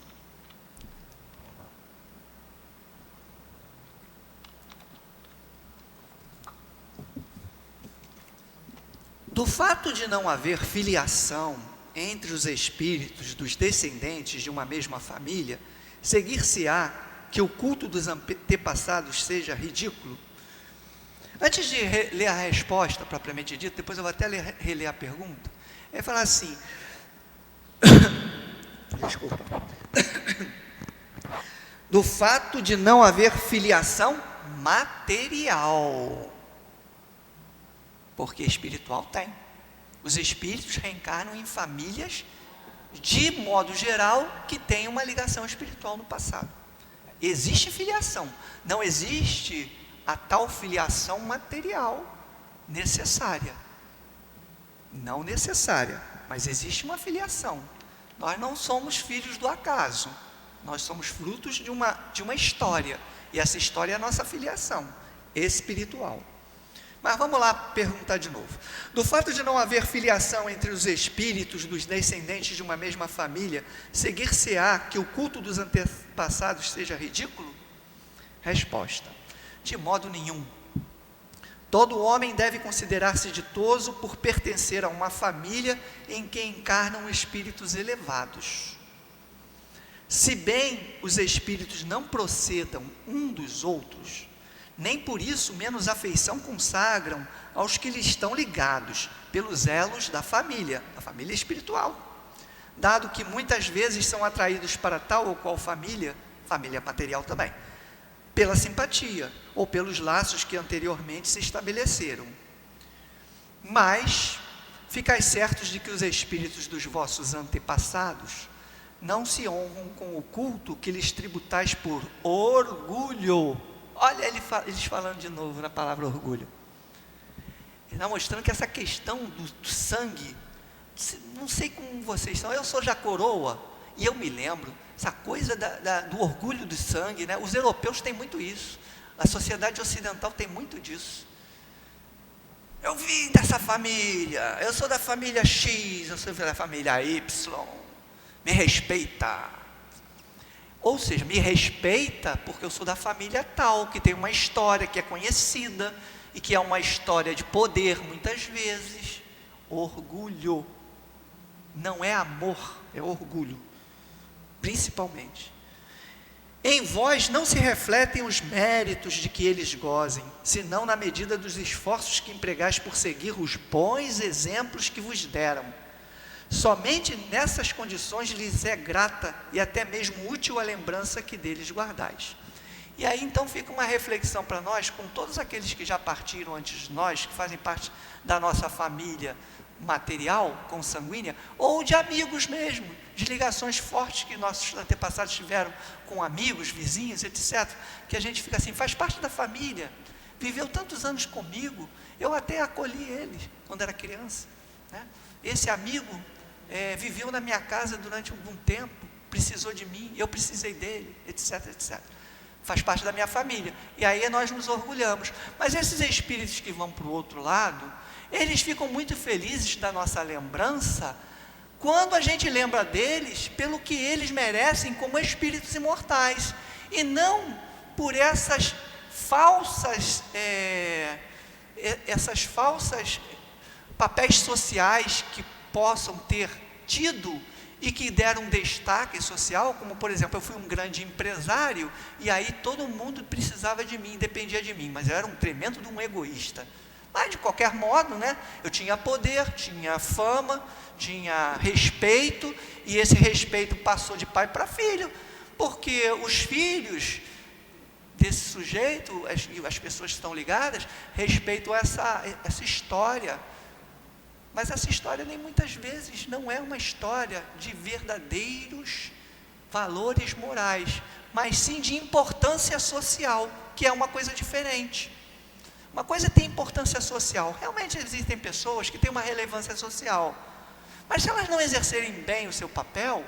Do fato de não haver filiação entre os espíritos dos descendentes de uma mesma família, seguir-se-á que o culto dos antepassados seja ridículo? Antes de ler a resposta propriamente dita, depois eu vou até reler a pergunta, é falar assim, desculpa, do fato de não haver filiação material, porque espiritual tem. Os espíritos reencarnam em famílias, de modo geral, que têm uma ligação espiritual no passado. Existe filiação, não existe a tal filiação material necessária. Não necessária, mas existe uma filiação. Nós não somos filhos do acaso, nós somos frutos de uma história, e essa história é a nossa filiação espiritual. Mas vamos lá perguntar de novo. Do fato de não haver filiação entre os espíritos dos descendentes de uma mesma família, seguir-se-á que o culto dos antepassados seja ridículo? Resposta: de modo nenhum. Todo homem deve considerar-se ditoso por pertencer a uma família em que encarnam espíritos elevados. Se bem os espíritos não procedam um dos outros, nem por isso menos afeição consagram aos que lhe estão ligados pelos elos da família espiritual, dado que muitas vezes são atraídos para tal ou qual família material também, pela simpatia ou pelos laços que anteriormente se estabeleceram. Mas ficai certos de que os espíritos dos vossos antepassados não se honram com o culto que lhes tributais por orgulho. Olha eles falando de novo na palavra orgulho. Ele está mostrando que essa questão do sangue, não sei como vocês são, eu sou já coroa, e eu me lembro, essa coisa do orgulho do sangue, né? Os europeus têm muito isso, a sociedade ocidental tem muito disso. Eu vim dessa família, eu sou da família X, eu sou da família Y, me respeita. Ou seja, me respeita porque eu sou da família tal, que tem uma história que é conhecida, e que é uma história de poder muitas vezes. Orgulho, não é amor, é orgulho, principalmente. Em vós não se refletem os méritos de que eles gozem, senão na medida dos esforços que empregais por seguir os bons exemplos que vos deram. Somente nessas condições lhes é grata e até mesmo útil a lembrança que deles guardais. E aí então fica uma reflexão para nós, com todos aqueles que já partiram antes de nós, que fazem parte da nossa família material, consanguínea, ou de amigos mesmo, de ligações fortes que nossos antepassados tiveram com amigos, vizinhos, etc. Que a gente fica assim, faz parte da família, viveu tantos anos comigo, eu até acolhi ele quando era criança, né? Esse amigo viveu na minha casa durante algum tempo, precisou de mim, eu precisei dele, etc, etc. Faz parte da minha família, e aí nós nos orgulhamos. Mas esses espíritos que vão para o outro lado, eles ficam muito felizes da nossa lembrança, quando a gente lembra deles, pelo que eles merecem como espíritos imortais, e não por essas falsas papéis sociais que possam ter tido e que deram destaque social, como por exemplo, eu fui um grande empresário e aí todo mundo precisava de mim, dependia de mim, mas eu era um tremendo de um egoísta. Mas de qualquer modo, né, eu tinha poder, tinha fama, tinha respeito, e esse respeito passou de pai para filho, porque os filhos desse sujeito, as pessoas que estão ligadas, respeitam essa história. Mas essa história nem muitas vezes não é uma história de verdadeiros valores morais, mas sim de importância social, que é uma coisa diferente. Uma coisa tem importância social, realmente existem pessoas que têm uma relevância social, mas se elas não exercerem bem o seu papel,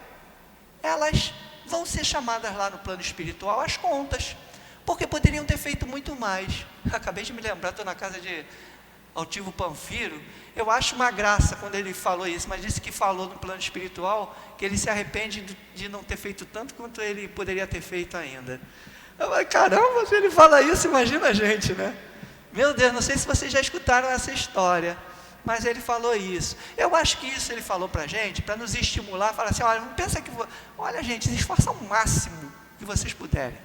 elas vão ser chamadas lá no plano espiritual às contas, porque poderiam ter feito muito mais. Acabei de me lembrar, estou na casa de Altivo Panfiro, eu acho uma graça quando ele falou isso, mas disse que falou no plano espiritual, que ele se arrepende de não ter feito tanto quanto ele poderia ter feito ainda. Eu falei, caramba, se ele fala isso, imagina a gente, né? Meu Deus, não sei se vocês já escutaram essa história, mas ele falou isso. Eu acho que isso ele falou para a gente, para nos estimular, falar assim, olha, não pensa que... Olha, gente, se esforçam ao máximo que vocês puderem.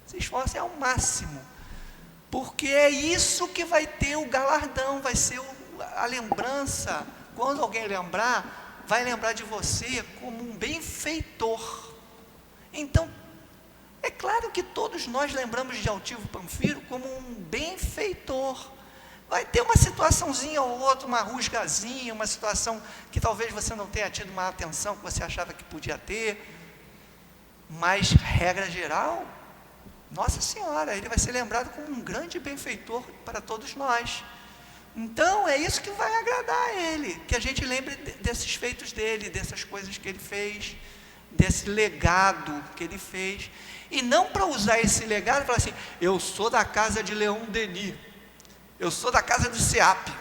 Se esforcem ao máximo. Porque é isso que vai ter o galardão, vai ser a lembrança. Quando alguém lembrar, vai lembrar de você como um benfeitor. Então, É claro que todos nós lembramos de Altivo Panfiro como um benfeitor. Vai ter uma situaçãozinha ou outra, uma rusgazinha, uma situação que talvez você não tenha tido uma atenção que você achava que podia ter, mas, regra geral, Nossa Senhora, ele vai ser lembrado como um grande benfeitor para todos nós. Então, é isso que vai agradar a ele, que a gente lembre desses feitos dele, dessas coisas que ele fez, desse legado que ele fez, e não para usar esse legado e falar assim, eu sou da casa de Leon Denis, eu sou da casa do SEAP,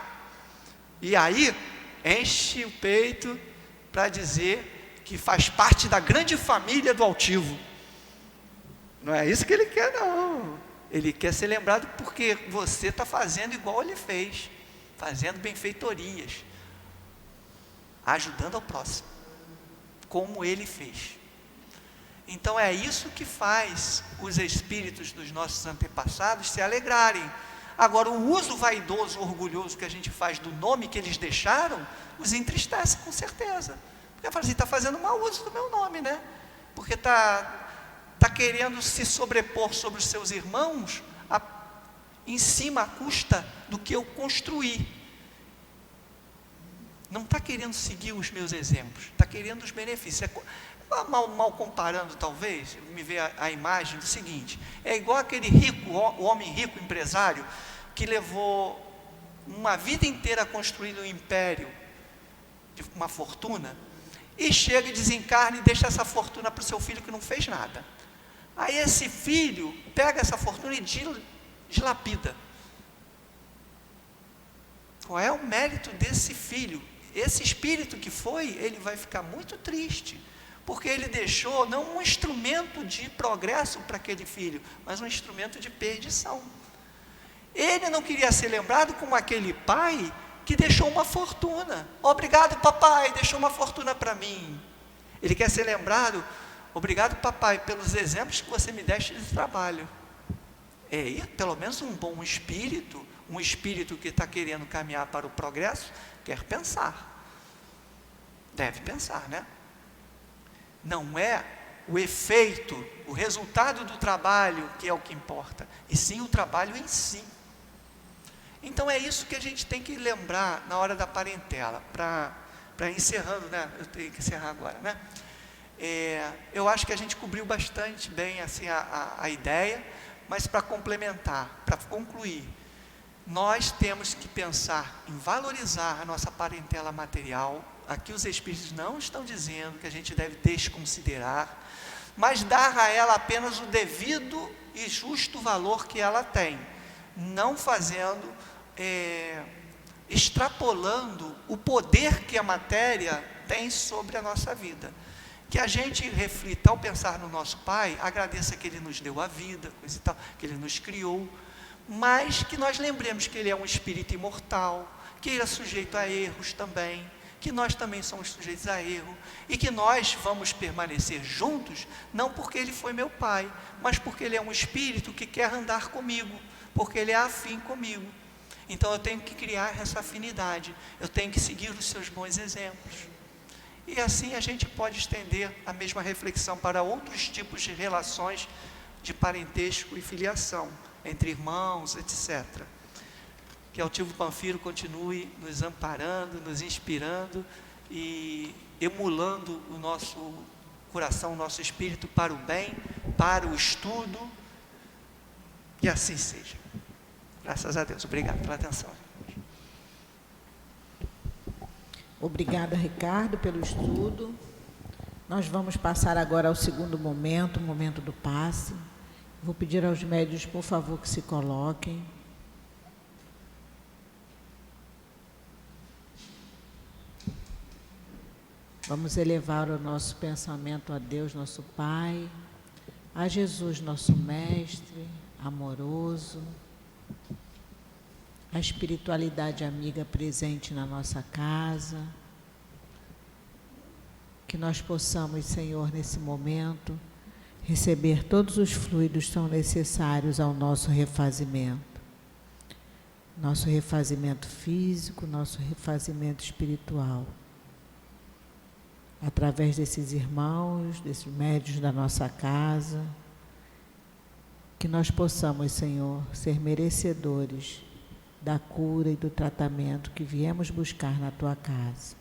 e aí enche o peito para dizer que faz parte da grande família do Altivo. Não é isso que ele quer, não. Ele quer ser lembrado porque você está fazendo igual ele fez, fazendo benfeitorias, ajudando ao próximo, como ele fez. Então é isso que faz os espíritos dos nossos antepassados se alegrarem. Agora, o uso vaidoso, orgulhoso que a gente faz do nome que eles deixaram, os entristece com certeza. Porque fala assim, está fazendo mau uso do meu nome, né? Porque está querendo se sobrepor sobre os seus irmãos, em cima, à custa do que eu construí. Não está querendo seguir os meus exemplos, está querendo os benefícios. Mal comparando, talvez, me vê a imagem do seguinte, é igual aquele rico, o homem rico, empresário, que levou uma vida inteira construindo um império, de uma fortuna, e chega e desencarna e deixa essa fortuna para o seu filho que não fez nada. Aí esse filho pega essa fortuna e dilapida. Qual é o mérito desse filho? Esse espírito que foi, ele vai ficar muito triste, porque ele deixou não um instrumento de progresso para aquele filho, mas um instrumento de perdição. Ele não queria ser lembrado como aquele pai que deixou uma fortuna. Obrigado, papai, deixou uma fortuna para mim. Ele quer ser lembrado, obrigado, papai, pelos exemplos que você me deste de trabalho. Pelo menos um bom espírito, um espírito que está querendo caminhar para o progresso, quer pensar. Deve pensar, né? Não é o efeito, o resultado do trabalho que é o que importa, e sim o trabalho em si. Então é isso que a gente tem que lembrar na hora da parentela, para encerrando, né? Eu tenho que encerrar agora, né? Eu acho que a gente cobriu bastante bem assim, a ideia, mas para complementar, para concluir, nós temos que pensar em valorizar a nossa parentela material. Aqui os espíritos não estão dizendo que a gente deve desconsiderar, mas dar a ela apenas o devido e justo valor que ela tem, não fazendo, extrapolando o poder que a matéria tem sobre a nossa vida. Que a gente reflita, ao pensar no nosso Pai, agradeça que Ele nos deu a vida, coisa e tal, que Ele nos criou, mas que nós lembremos que Ele é um espírito imortal, que Ele é sujeito a erros também, que nós também somos sujeitos a erro, e que nós vamos permanecer juntos, não porque Ele foi meu Pai, mas porque Ele é um espírito que quer andar comigo, porque Ele é afim comigo. Então eu tenho que criar essa afinidade, eu tenho que seguir os seus bons exemplos. E assim a gente pode estender a mesma reflexão para outros tipos de relações de parentesco e filiação, entre irmãos, etc. Que Altivo Panfiro continue nos amparando, nos inspirando e emulando o nosso coração, o nosso espírito para o bem, para o estudo, e assim seja. Graças a Deus. Obrigado pela atenção. Obrigada, Ricardo, pelo estudo. Nós vamos passar agora ao segundo momento, o momento do passe. Vou pedir aos médios, por favor, que se coloquem. Vamos elevar o nosso pensamento a Deus, nosso Pai, a Jesus, nosso Mestre, amoroso, a espiritualidade amiga presente na nossa casa, que nós possamos, Senhor, nesse momento, receber todos os fluidos tão necessários ao nosso refazimento físico, nosso refazimento espiritual, através desses irmãos, desses médios da nossa casa, que nós possamos, Senhor, ser merecedores da cura e do tratamento que viemos buscar na Tua casa.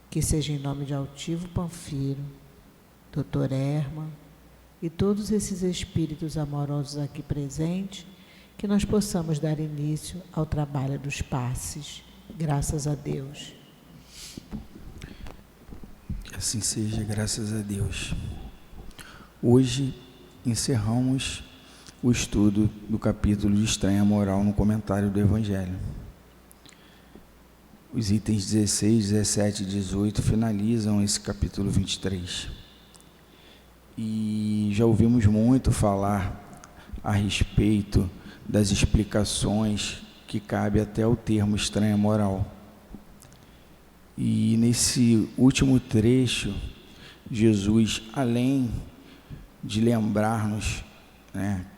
Que seja em nome de Altivo Panfiro, Dr. Herman e todos esses espíritos amorosos aqui presentes, que nós possamos dar início ao trabalho dos passes. Graças a Deus. Que assim seja, graças a Deus. Hoje encerramos o estudo do capítulo de Estranha Moral no comentário do Evangelho. Os itens 16, 17 e 18 finalizam esse capítulo 23. E já ouvimos muito falar a respeito das explicações que cabe até o termo estranha moral. E nesse último trecho, Jesus, além de lembrar-nos,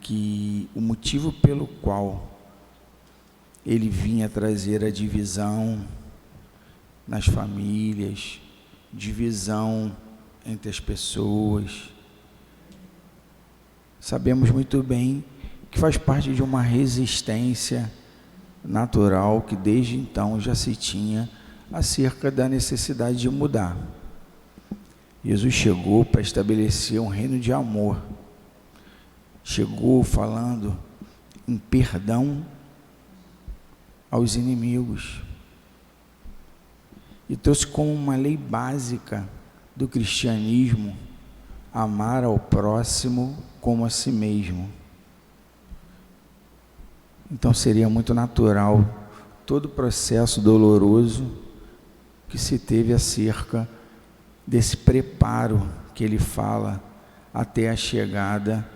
que o motivo pelo qual ele vinha trazer a divisão nas famílias, divisão entre as pessoas, sabemos muito bem que faz parte de uma resistência natural que desde então já se tinha acerca da necessidade de mudar. Jesus chegou para estabelecer um reino de amor. Chegou falando em perdão aos inimigos. E trouxe como uma lei básica do cristianismo amar ao próximo como a si mesmo. Então seria muito natural todo o processo doloroso que se teve acerca desse preparo que ele fala até a chegada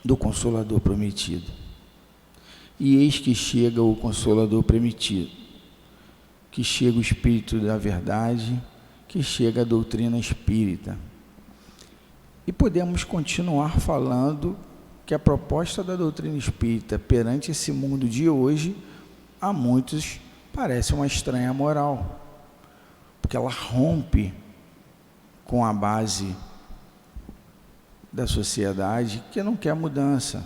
do Consolador prometido. E eis que chega o Consolador prometido, que chega o Espírito da Verdade, que chega a doutrina espírita. E podemos continuar falando que a proposta da doutrina espírita perante esse mundo de hoje, a muitos parece uma estranha moral, porque ela rompe com a base da sociedade que não quer mudança,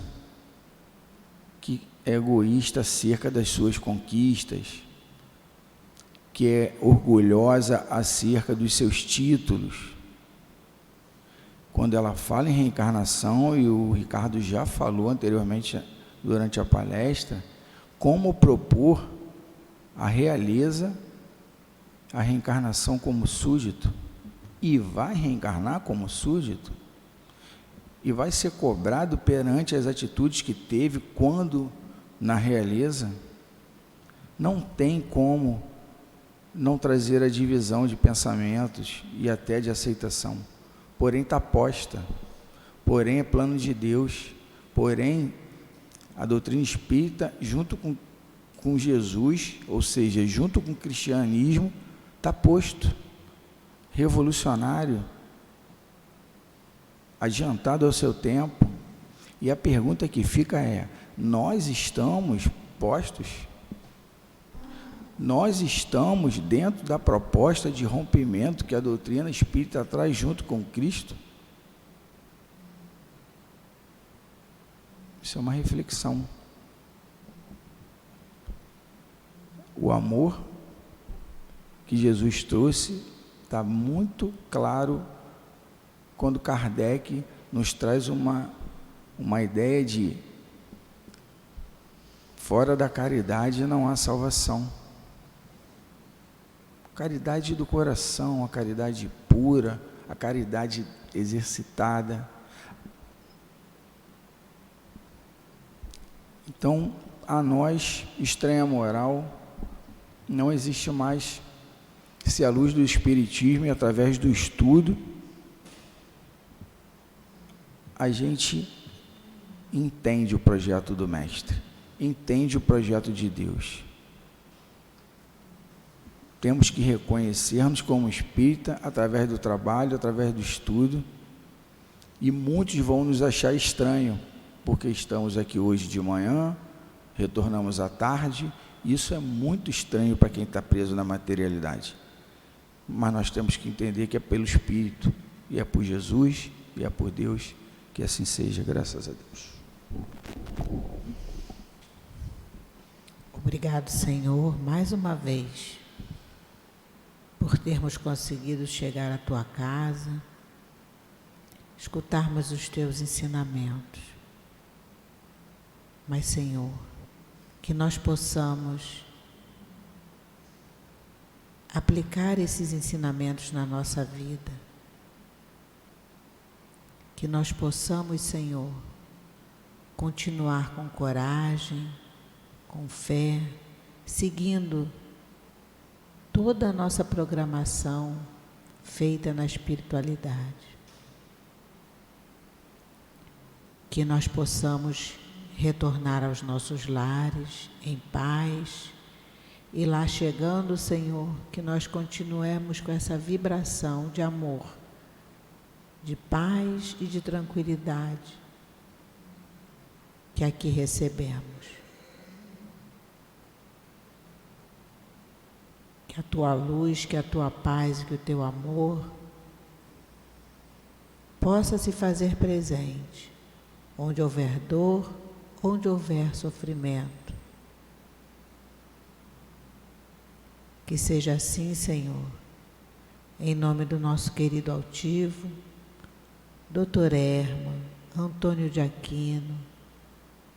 que é egoísta acerca das suas conquistas, que é orgulhosa acerca dos seus títulos. Quando ela fala em reencarnação, e o Ricardo já falou anteriormente durante a palestra, como propor a realeza, a reencarnação como súdito, e vai reencarnar como súdito, e vai ser cobrado perante as atitudes que teve quando na realeza. Não tem como não trazer a divisão de pensamentos e até de aceitação, porém está posta, porém é plano de Deus, porém a doutrina espírita junto com Jesus, ou seja, junto com o cristianismo, está posto, revolucionário, adiantado ao seu tempo. E a pergunta que fica é: nós estamos postos? Nós estamos dentro da proposta de rompimento que a doutrina espírita traz junto com Cristo? Isso é uma reflexão. O amor que Jesus trouxe está muito claro quando Kardec nos traz uma ideia de fora da caridade não há salvação. Caridade do coração, a caridade pura, a caridade exercitada. Então, a nós, estranha moral, não existe mais se à luz do Espiritismo e através do estudo a gente entende o projeto do Mestre, entende o projeto de Deus. Temos que reconhecer-nos como espírita através do trabalho, através do estudo, e muitos vão nos achar estranho, porque estamos aqui hoje de manhã, retornamos à tarde. Isso é muito estranho para quem está preso na materialidade, mas nós temos que entender que é pelo Espírito, e é por Jesus, e é por Deus, que assim seja, graças a Deus. Obrigado, Senhor, mais uma vez, por termos conseguido chegar à Tua casa, escutarmos os Teus ensinamentos. Mas, Senhor, que nós possamos aplicar esses ensinamentos na nossa vida. Que nós possamos, Senhor, continuar com coragem, com fé, seguindo toda a nossa programação feita na espiritualidade. Que nós possamos retornar aos nossos lares em paz e lá chegando, Senhor, que nós continuemos com essa vibração de amor, de paz e de tranquilidade que aqui recebemos. Que a Tua luz, que a Tua paz e que o Teu amor possa se fazer presente onde houver dor, onde houver sofrimento. Que seja assim, Senhor, em nome do nosso querido altivo, Dr. Herman, Antônio de Aquino,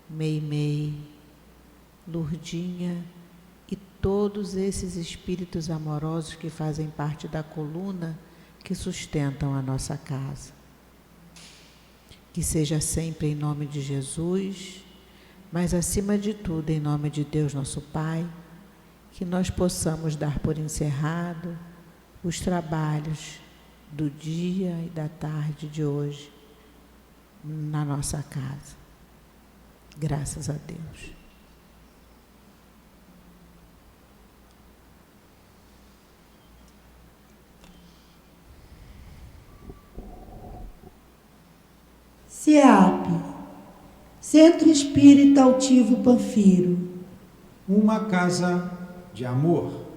Meimei, Lurdinha e todos esses espíritos amorosos que fazem parte da coluna que sustentam a nossa casa. Que seja sempre em nome de Jesus, mas acima de tudo em nome de Deus nosso Pai, que nós possamos dar por encerrado os trabalhos do dia e da tarde de hoje na nossa casa. Graças a Deus. SEAP, Centro Espírita Altivo Panfiro. Uma casa de amor.